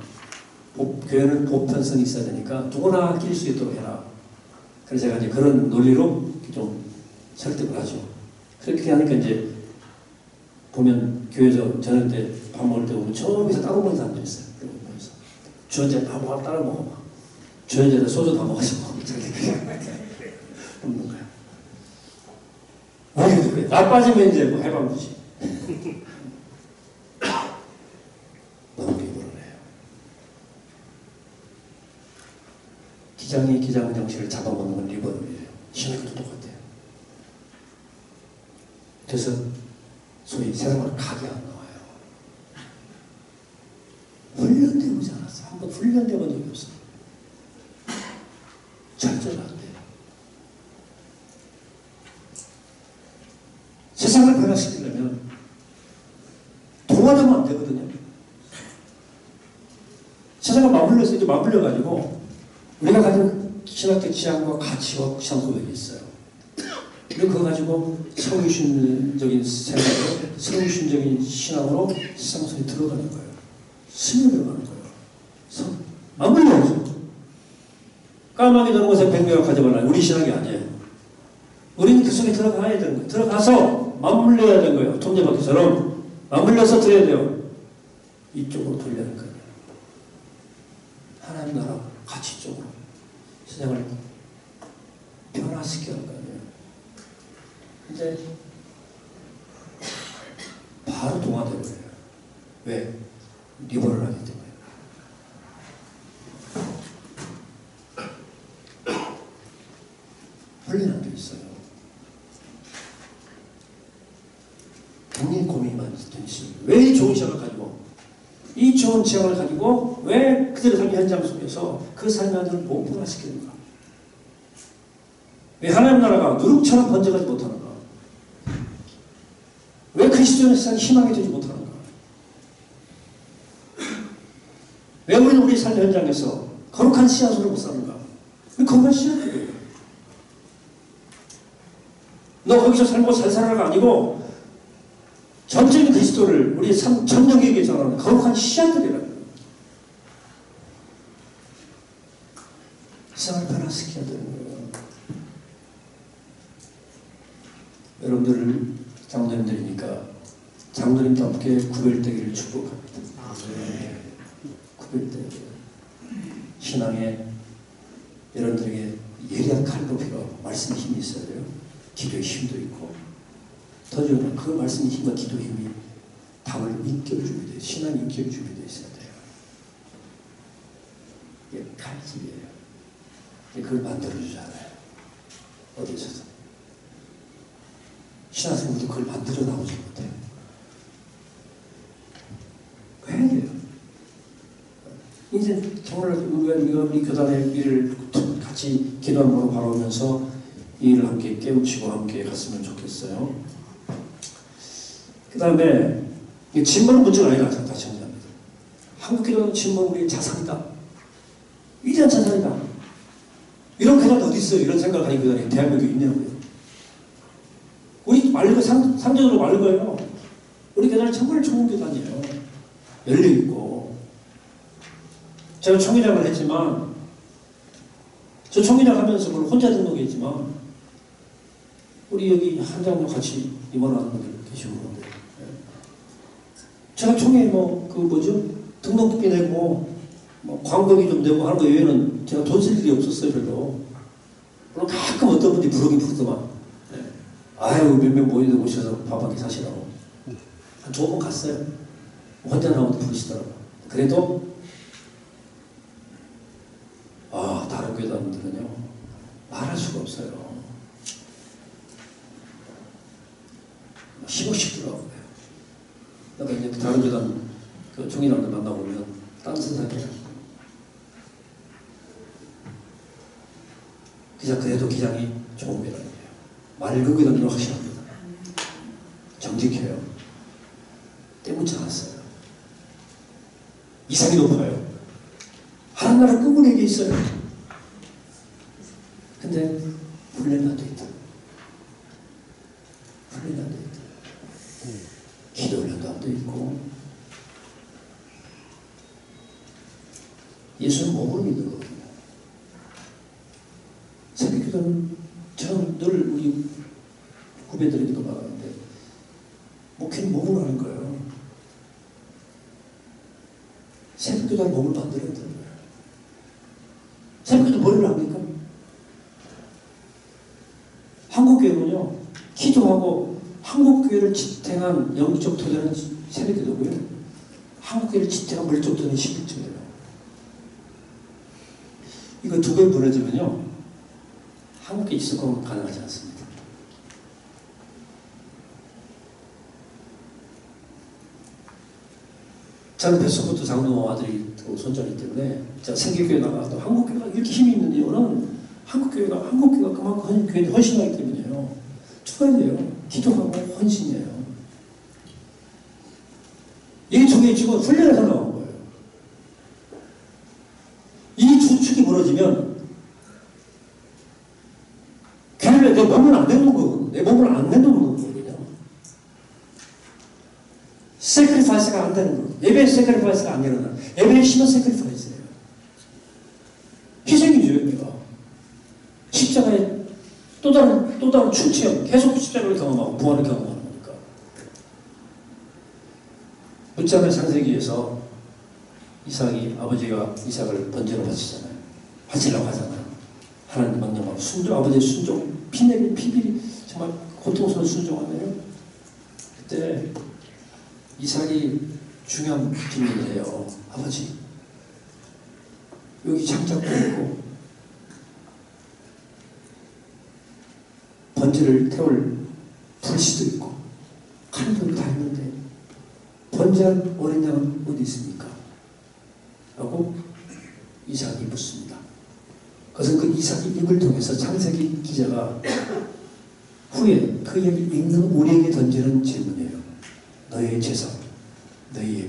교회는 보편성이 있어야 되니까 누구나 낄 수 있도록 해라. 그래서 제가 이제 그런 논리로 좀 설득을 하죠. 그렇게 하니까 이제 보면 교회에서 저녁 때 밥 먹을 때 보면 저기서 따로 먹는 사람들 있어요. 주연제 밥 따라 먹어. 주연제에 소주 다 먹어서 먹는 거야. 우리도 그래. 나 빠지면 이제 뭐 해방주지. 너무 리버를 해요. 기장이 기장 정신을 잡아먹는 건 리버를이에요. 신학교도 똑같아요. 그래서 소위 세상을 가게 안 나와요. 훈련되고 오지 않았어요. 한번 훈련돼 본 적이 없어요. 절대로 안 돼요. 세상을 변화시키려면 동화되면 안 되거든요. 세상을 맞물려서 이제 맞물려가지고 우리가 가진 신학적 지향과 가치와 신앙 고백이 있어요. 그리고 그거 가지고 성유신적인 생각으로 성유신적인 신앙으로 세상 속에 들어가는 거예요. 스며들어가는 거예요. 맞물려야죠. 까마귀 되는 곳에 백명을 가져가라. 우리 신학이 아니에요. 우리는 그 속에 들어가야 되는 거예요. 들어가서 맞물려야 되는 거예요. 통제바퀴처럼 맞물려서 들어야 돼요. 이쪽으로 돌려야 할 거예요. 하나님 나라 가치 쪽으로 세상을 변화시켜야 할 거예요. 이제 바로 동화되고요. 왜? 리버를 하기 때문에. 훈련 안 돼 있어요. 굉장히 고민이 많이 있어요. 왜 이 좋은 시각을 가지고, 이 좋은 지향을 가지고, 왜 그들의 삶의 현장 속에서 그 삶의 안을 못 변화시키는가? 왜 하나님 나라가 누룩처럼 번져가지 못하는가? 왜 그리스도인의 세상이 희망이 되지 못하는가? 왜 우리는 우리 삶의 현장에서 거룩한 씨앗으로 못 사는가? 왜 거룩한 씨앗이에요? 너 거기서 살고 잘 살아가 아니고 전적인 그리스도를 우리 천정에게 전하는 거룩한 씨앗들이라는 거예요. 세상을 변화시켜야 되는 거예요. 여러분들 장로님들이니까 장로님답게 구별되기를 축복합니다. 네. 구별되기. 신앙에 여러분들에게 예리한 칼도 필요하고 말씀의 힘이 있어야 돼요. 기도의 힘도 있고 더 중요한 그 말씀의 힘과 기도의 힘이 답을 인격을 준비돼요. 신앙 인격이 준비되어 있어야 돼요. 이게 칼집이에요. 그걸 만들어주지 않아요. 어디서도. 신앙생활도 그걸 만들어 나오지 못해요. 왜 해요? 이제 정말 우리 교단의 일을 같이 기도 한 번으로 바라보면서 이 일을 함께 깨우치고 함께 갔으면 좋겠어요. 그 다음에 진보는 문제가 아니라 다시 정리합니다. 한국 기도는 진보는 우리의 자산이다. 위대한 자산이다. 이런 교단이 어디 있어요? 이런 생각을 가진 교단이 대한민국에 있냐고요. 우리 말고 상대적으로 말고요. 우리 교단은 정말 좋은 교단이에요. 열려있고. 제가 총회장을 했지만 저 총회장 하면서 물론 혼자 등록했지만 우리 여기 한 장로 같이 임원하는 분들 계시고. 제가 총회 등록비 내고, 광고비 좀 내고 하는 거 외에는 제가 돈 쓸 일이 없었어요, 별로. 물론 가끔 어떤 분이 부르더만. 아유, 몇 명 모셔서 밥 한 끼 사시라고. 한 2번 갔어요. 혼자 나오도 부르시더라고요. 그래도, 다른 교단들은요, 말할 수가 없어요. 힘없이 들어가고요. 그러니까 이제 다른 교단 종인원들 만나보면 딴 세상이에요. 그래도 기장이 좋은 교단이에요. 맑은 교단은 확실합니다. 정직해요. 때묻지 않았어요. 이상이 높아요. 하나님 나라 꿈을 얘기 있어요. 근데 훈련이 안 돼 있다. 훈련이 안 돼 있다. 기도 훈련도 안 돼 있고. 예수는 몸으로 믿는 거거든요. 새벽기도는 저는 늘 우리 후배들에게도 말하는데 목회는 몸으로 하는 거예요. 새벽기도는 몸을 만들어야 되는 거예요. 새벽기도 머리를 합니까? 한국교회는요, 기도하고 한국교회를 지탱한 영적 토대는 새벽기도고요. 한국교회를 지탱한 물적 토대는 11조예요. 이거 2개 무너지면요, 한국교회 지속은 가능하지 않습니다. 저는 뱃속부터 장로 아들이 손자이기 때문에 제가 생기교회 나가도 한국교회가 이렇게 힘이 있는 이유는 한국교회가 그만큼 교회에 헌신하기 때문이에요. 죽어야 돼요. 기도하고 헌신이에요. 이 2개 주고 훈련해서 나온 거예요. 이 두 축이 무너지면 교회에 내 몸을 안 내놓는 거거든요. 내 몸을 안 내놓는 거거든요. 세크리파이스가 안 되는 거예요. 예배 세크리파이스가 안 일어나. 예배의 심은 세크리파이스예요. 희생이죠, 예배가. 십자가에 또 다른 출체형, 계속 십자가를 경험하고 부활을 경험하는 거니까. 묻자면 창세기에서 이삭이, 아버지가 이삭을 번제로 바치잖아요. 바치려고 하잖아요. 하나님 명령하고 아버지의 순종, 피비리 정말 고통스러운 순종하네요. 그때 이삭이 중요한 질문을 해요. 아버지, 여기 장작도 있고 번제를 태울 불씨도 있고 칼도 다 있는데 번제한 어린 양은 어디 있습니까? 라고 이삭이 묻습니다. 그것은 그 이삭의 입을 통해서 창세기 기자가 후에 그 얘기를 읽는 우리에게 던지는 질문이에요. 너의 제사, 너의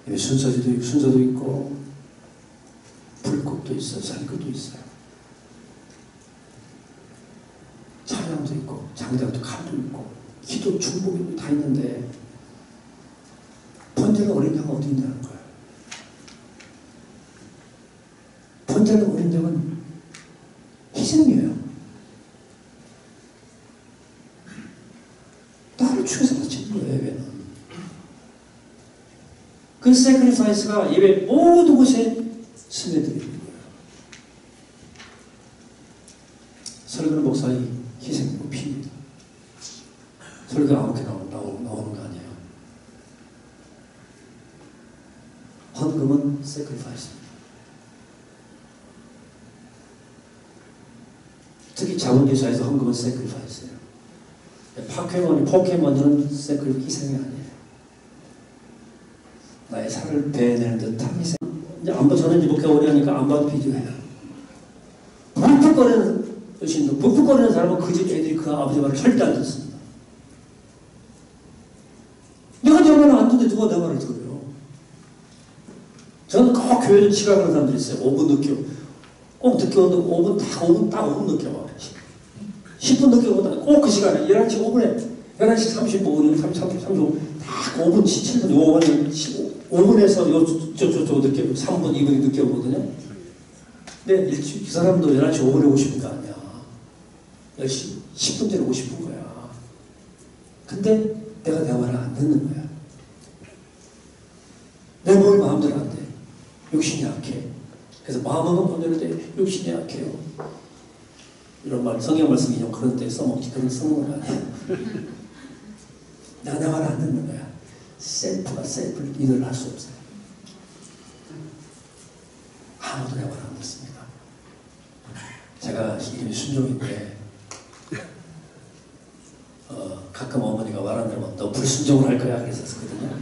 예배 순서도 있고 불꽃도 있어요. 살것도 있어요. 찬양도 있고 장작도 칼도 있고 기도 중복도 다 있는데 번제는 어린 양은 어디 있냐는 거예요. 번제는 어린 양은 희생이에요. 나를 죽여서 바치는 거예요. 예배는. 그 세크리파이스가 예배 모든 곳에 스며들고 있는 거예요. 설교는 목사의 희생이고 피입니다. 설교가 아무렇게 나오는 거 아니에요. 헌금은 세크리파이스입니다. 특히 자본주의사에서 헌금은 세크리파이스예요. 포켓몬은 희생이 아니에요. 나의 살을 배내는 듯한 희생. 이제 저는 이제 목회 오래 하니까 안 봐도 비교해요. 묵묵거리는 사람은 그 집 애들이 그 아버지 말을 절대 안 듣습니다. 내가 내 말을 안 듣는데 누가 내 말을 들어요? 저는 꼭 교회를 지각하는 사람들이 있어요. 5분 늦게. 꼭 늦게 오면 5분 딱 5분 늦게 와. 10분 늦게 오다 꼭 그 시간에 11시 5분에 11시 35분, 35분 딱 5분, 17분, 5분에서 저 늦게 3분, 2분이 늦게 오거든요. 근데 이 사람도 11시 5분에 오고 싶은 거 아니야. 10시 10분 전에 오고 싶은 거야. 근데 내가 내 말을 안 듣는 거야. 내 몸이 마음대로 안 돼. 욕심이 약해. 그래서 마음은 건드는데 욕심이 약해요. 이런 말, 성경 말씀이 좀 그런 데 써먹지, 그런 쓰는 건 아니야. 내가 내 말을 안 듣는 거야. 셀프가 셀프를 리더를 할 수 없어요. 아무도 내 말을 안 듣습니다. 제가 이름이 순종인데, 가끔 어머니가 말하는 대로 너 불순종을 할 거야 그랬었거든요.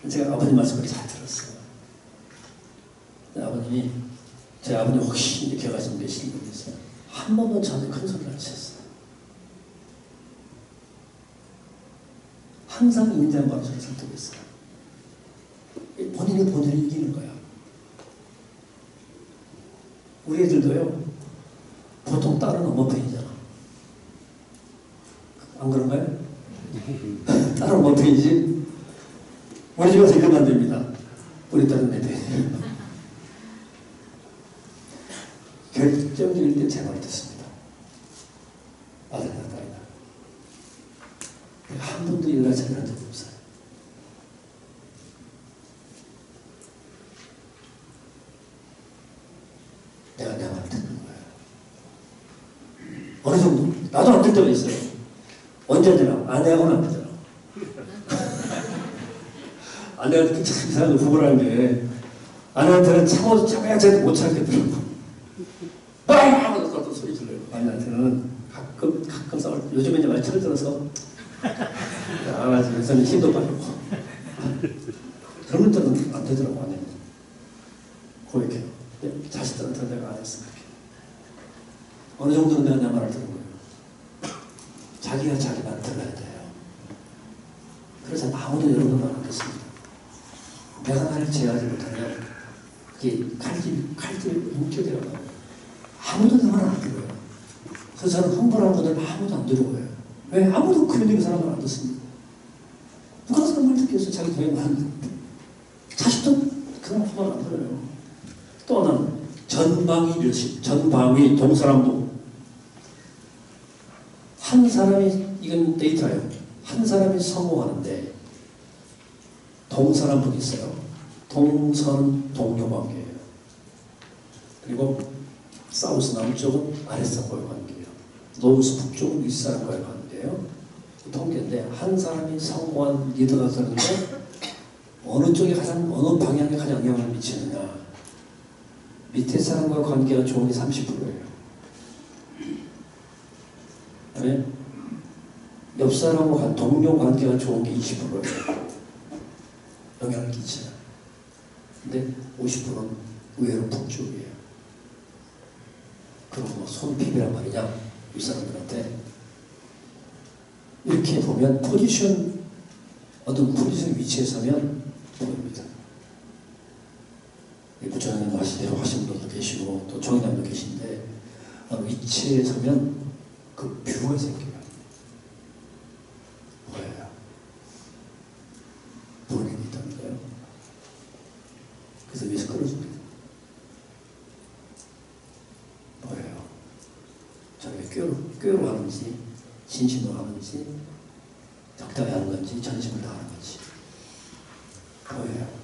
제가 아버님 말씀을 잘 들었어요. 아버님이, 제 아버님 혹시 이렇게 가지고 계시는 분이 있어요. 한 번도 저한테 큰 소리를 안 쳤어요. 항상 인자만 저를 설득했어요. 본인이 본인을 이기는 거야. 우리 애들도요, 보통 딸은 엄마 편이잖아. 안 그런가요? 딸은 엄마 편이지. 우리 집에서 이러면 안 됩니다. 우리 딸은 내 편이에요. 결정적일 때 제 말을 듣습니다. 아들이나 딸이나. 한 번도 일날 잘한 적이 없어요. 내가 내 말을 듣는 거예요. 어느 정도? 나도 안 들 때가 있어요. 언제 되나? 아내하고는 안 되잖아. 아내한테 참 이상한 부부를 하는 게, 아내한테는 참아야 쟤도 못 참겠더라고. 빵! 하면서 또 소리 질러요. 아내한테는 가끔 싸울 때, 요즘에 이제 많이 철들어서, 안아주면서는 힘도 빠지고. 그런 때는 안 되더라고, 아내는. 고백해요. 자식들한테는 내가 안 했으니까. 어느 정도는 내가 내 말을 듣는 거예요. 자기가 자기 말을 들어야 돼요. 그래서 아무도 여러분 말 안 듣습니다. 내가 나를 제어하지 못하면 그게 칼집이 뭉쳐들어가요. 아무도 내 말을 안 들어요. 그래서 저는 흥분한 분들 아무도 안 들어요. 왜? 아무도 그 믿는 사람을 안 듣습니다. 누가 사람 말 듣겠어요? 자기 동행 하는데. 자식도 그런 말 안 들어요. 또 하나는 전방위 리더십, 전방위 동사람도. 한 사람이, 이건 데이터예요. 한 사람이 성공하는데 동사람 분이 있어요. 동서는 동료관계예요. 그리고 사우스 남쪽은 아랫사람과의 관계예요. 노스 북쪽은 윗사람과의 관계예요. 통계인데 한 사람이 성공한 리더가 되는데 어느 쪽에 어느 방향에 가장 영향을 미치느냐. 밑에 사람과 관계가 좋은 게 30%예요. 그다음에 옆 사람과 동료 관계가 좋은 게 20%예요. 영향을 끼치는. 근데 50%는 의외로 북쪽이에요. 그럼 뭐 손핍이란 말이냐? 이 사람들한테. 이렇게 보면 어떤 포지션 위치에 서면 보입니다. 부처님 하신 분도 계시고 또 정의남도 계신데 위치에 서면 그 뷰가 생겨요. 보여요. 보는 게 있다는 거예요. 그래서 위에서 끌어줍니다. 보여요. 저게 꾀로 하는지 진심으로 하는지 적당히 하는 건지 전심을 다하는 건지 보여요.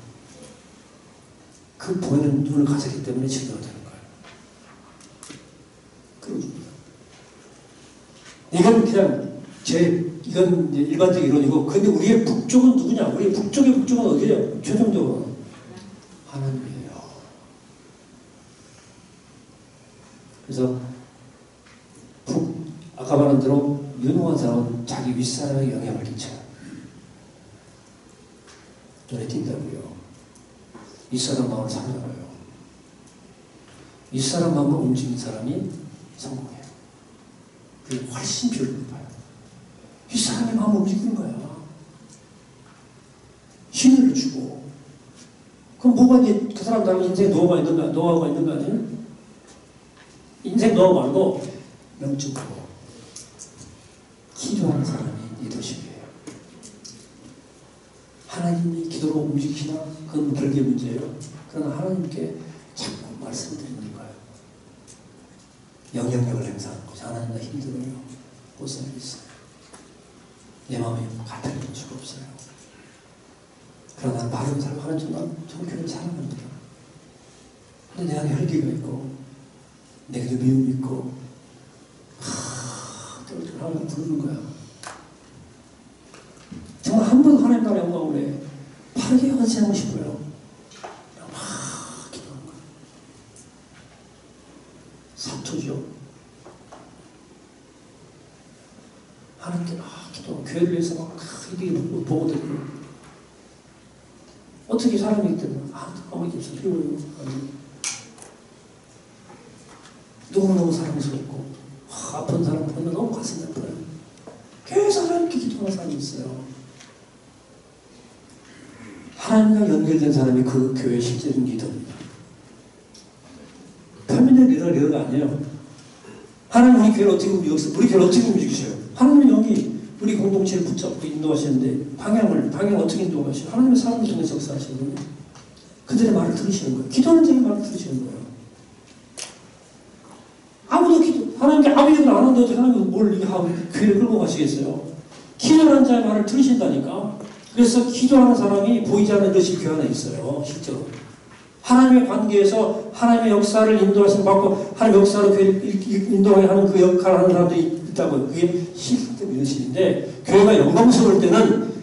그 보이는 눈을 가졌기 때문에 진료가 되는 거예요. 끌어줍니다. 이건 그냥 이건 일반적 이론이고, 근데 우리의 북쪽은 누구냐? 우리의 북쪽은 어디예요? 최종적으로 하나님이에요. 그래서 아까 말한 대로 유능한 사람은 자기 윗사람에게 영향을 끼쳐요. 눈에 띈다고요. 윗사람 마음을 사로잡아요. 윗사람 마음을 움직이는 사람이 성공해요. 그게 훨씬 비율이 높아요. 윗사람의 마음을 움직이는 거야. 신뢰를 주고. 그럼 뭐가 이제 그 사람들 인생 노하우가 있는 거 아니에요? 인생 노하우 말고 영적으로 기도하는 사람이 리더십이에요. 하나님이 기도로 움직이시나? 그건 별개 문제예요. 그러나 하나님께 자꾸 말씀드리는 거예요. 영향력을 행사하는 거죠. 하나님과 힘들어요. 못 살겠어요. 내 마음이 가타를 볼 수가 없어요. 그러나 나는 바른 삶을 하는 저는 교회를 사랑합니다. 근데 내 안에 혈기가 있고 내게도 미움이 있고 하나님 부르는 거야. 정말 한 번 하나님 나라의 영광을 해 바르게 헌신하고 싶어요. 막 기도하는 거야. 사토죠. 하나님께 막 기도, 교회를 위해서 막 이렇게 보고 드리고 어떻게 사람이 있든 아무 게 없어. 필요해요. 너무너무 사랑스럽고 아픈 사람 보면 너무 가슴이 아파요. 계속 하나님께 기도하는 사람이 있어요. 하나님과 연결된 사람이 그 교회의 실제적인 리더입니다. 편민의 리더가 아니에요. 하나님 우리 교회를 어떻게 우리 교회를 어떻게 움직이셔요? 하나님은 여기 우리 공동체를 붙잡고 인도하시는데 방향을 어떻게 인도하시요? 하나님의 사람을 통해서 역사하시는 거예요. 그들의 말을 들으시는 거예요. 기도하는 자의 말을 들으시는 거예요. 하나님께 아무 얘기를 안 하는데 어떻게 하나님은 뭘 이렇게 하고 교회를 끌고 가시겠어요? 기도하는 자의 말을 들으신다니까. 그래서 기도하는 사람이 보이지 않는 것이 교회 안에 있어요. 실제로. 하나님의 관계에서 하나님의 역사를 인도하심 받고 하나님의 역사로 교회를 인도하게 하는 그 역할을 하는 사람들이 있다고요. 그게 실제적인 의식인데 교회가 영광스러울 때는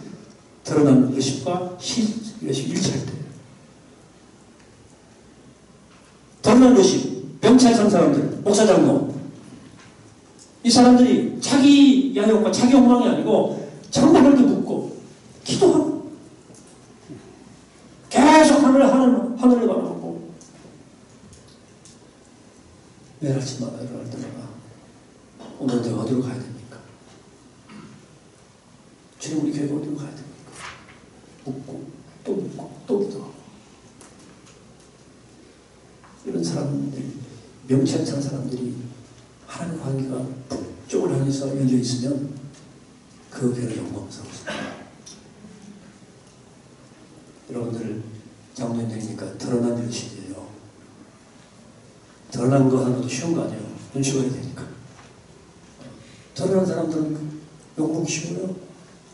드러난 의식과 의식이 일치할 때예요. 드러난 의식, 병차에 산 사람들, 목사 장로 이 사람들이 자기 야욕과 자기 욕망이 아니고 정말 그렇게 묻고 기도하고 계속 하늘을 바라보고 매일 아침마다 일어날 때마다 오늘 내가 어디로 가야 됩니까? 주님 우리 교회가 어디로 가야 됩니까? 묻고 또 기도하고 이런 사람들 명치 않은 사람들이 하나님의 관계가 북쪽을 향해서 열려 있으면 그 교회는 영광스럽습니다. 여러분들 장로님들이니까 드러난 일이에요. 드러난 거 하는 것도 쉬운 거 아니에요. 눈치가 되니까. 드러난 사람들은 욕먹기 쉬워요.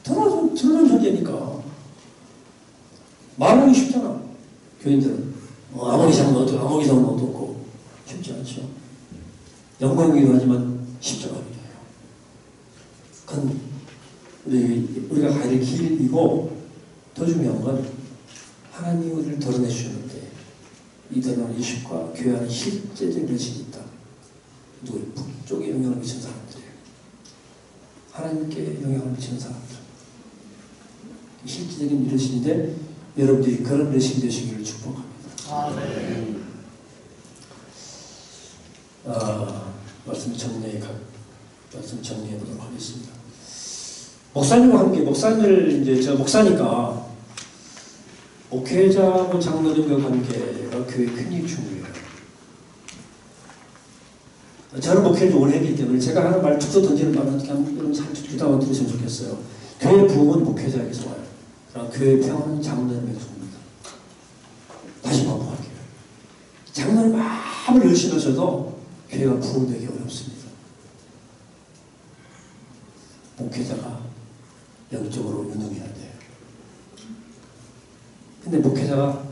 드러난 존재니까. 말하기 쉽잖아. 교인들은 아무리 잡으면 어떻고 쉽지 않죠. 영광이기도 하지만 십자가이기도 해요. 그건 우리가 가야 될 길이고 더 중요한 건 하나님이 우리를 드러내 주셨는데 이 드러난 의식과 교회 안에 실제적인 의식이 있다. 누구의 북쪽에 영향을 미치는 사람들이에요. 하나님께 영향을 미치는 사람들. 실제적인 의식인데 여러분들이 그런 의식이 되시기를 축복합니다. 말씀 정리해 보도록 하겠습니다. 목사님과 함께, 저 목사니까 목회자하고 장로님과 관계가 교회에 굉장히 중요해요. 저는 목회를 오래 했기 때문에 제가 하는 말 툭툭 던지는 말은 그냥 여러분 잘 듣다가 들으시면 좋겠어요. 교회 부흥은 목회자에게서 와요. 교회 평화는 장로님에게서 옵니다. 다시 반복할게요. 장로님 아무리 열심히 하셔도 교회가 부흥되기 어렵습니다. 목회자가 영적으로 유능해야 돼요. 근데 목회자가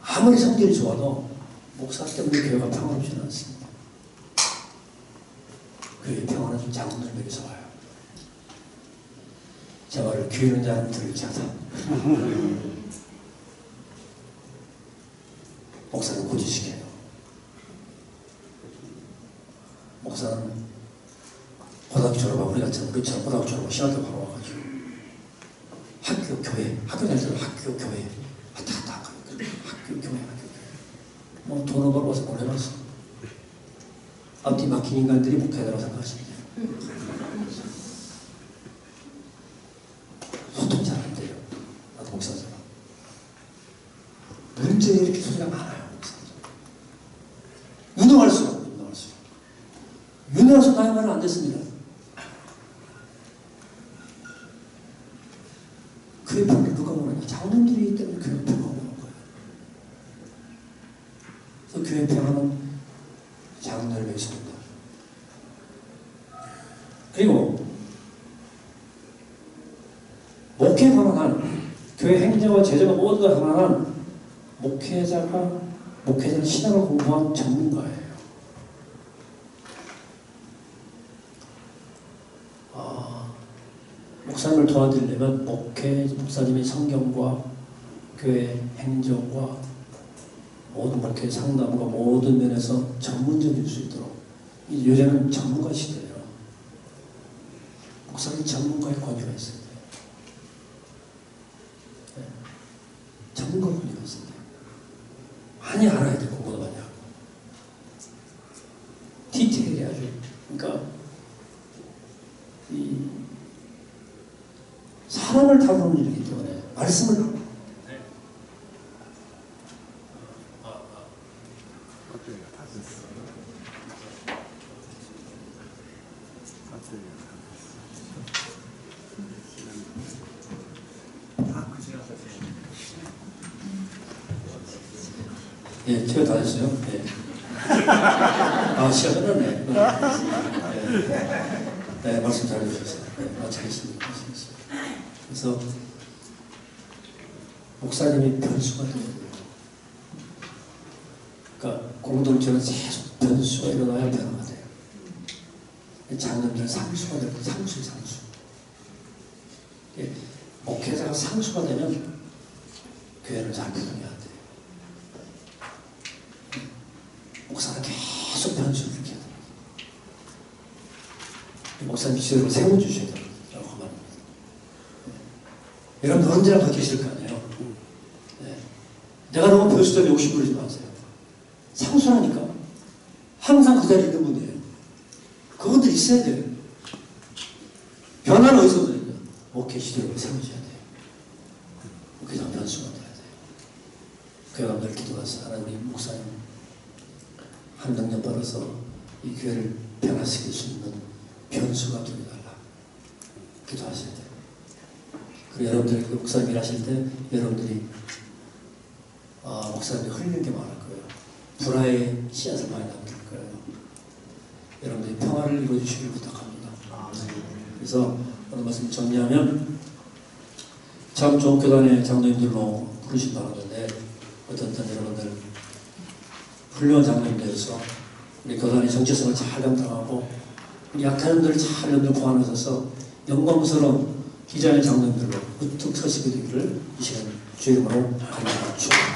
아무리 성질이 좋아도 목사 때문에 교회가 평화롭지는 않습니다. 교회의 평화는 장로님에게서 와요. 제 말을 귀는 자는 들을지 하다. 목사는 고지시켜요. 목사는 고등학교 졸업하고 우리 같은 우리처럼 고등학교 졸업하고 신학교 바로 와가지고 학교 다닐 때는 학교 교회 왔다 갔다 하고 학교 교회 뭐 돈을 벌어서 보내놨어. 앞뒤 막힌 인간들이 목회자라고 생각하시면 돼요. 소통 잘 안 돼요. 나도 목사잖아. 문제에 이렇게 소리가 많아요. 유능할수록 유능해서 나의 말은 안 됐습니다. 교회 평을 누가 모르냐? 장로님들이 때문에 교회 평가 오는 거예요. 그래서 교회 평화는 장로님에게서 온다. 그리고 향한 교회 행정과 재정과 모든 걸 향한 목회자는 신학을 공부한 전문가예요. 목사님을 도와드리려면 목사님이 성경과 교회 행정과 모든 목회 상담과 모든 면에서 전문적일 수 있도록 요새는 전문가 시대예요. 목사님 전문가의 권위가 있어야 돼요. 네. 전문가 권위가 있어야 돼요. 많이 알아야 돼요. 공부도 많이 하고. 디테일이 아주. 그러니까 이 사람을 다루는 일이기 때문에 말씀을 예, 제가 다 했어요. 예. 시간 끝났네. 네, 말씀 잘해주셨어요. 네, 잘했습니다. 그래서 목사님이 변수가 돼야 돼요. 그러니까 공동체는 계속 변수가 일어나야 변화가 돼요. 장로들은 상수가 되고 상수. 목회자가 상수가 되면 교회를 잘 구성해야 돼요. 목사는 계속 변수를 일으켜야 돼요. 목사님 지도를 세워주셔야 돼요. 여러분 언제나 바뀌실 거 아니에요. 네. 내가 너무 변수적인 욕심 부리지 마세요. 상수라니까. 항상 그 자리에 있는 분이에요. 그분들 있어야 돼요. 변화는 어디서 오느냐. 목회 시대를 세워줘야 돼요. 그냥 변수가 돼야 돼요. 교회가 늘 기도가서 하나님 목사님 한 능력 받아서 이 교회를 변화시킬 수 있는 변수가 되어달라. 기도하셔야 돼요. 그리고 여러분들이 그 목사님 일하실 때 여러분들이 목사님이 흘리는 게 많을 거예요. 불화의 씨앗을 많이 남길 거예요. 여러분들이 평화를 이루어주시길 부탁합니다. 그래서 오늘 말씀 정리하면 참 좋은 교단의 장로님들로 부르신 바라는데 어떤 여러분들 훌륭한 장로님들에서 우리 교단의 정체성을 잘 감당하고 우리 약한 자들을 잘 염두에 보완하셔서 영광스러운 기자의 장로님들로 우뚝 서시게 되기를 이 시간 주의 이름으로 간절히 축원합니다.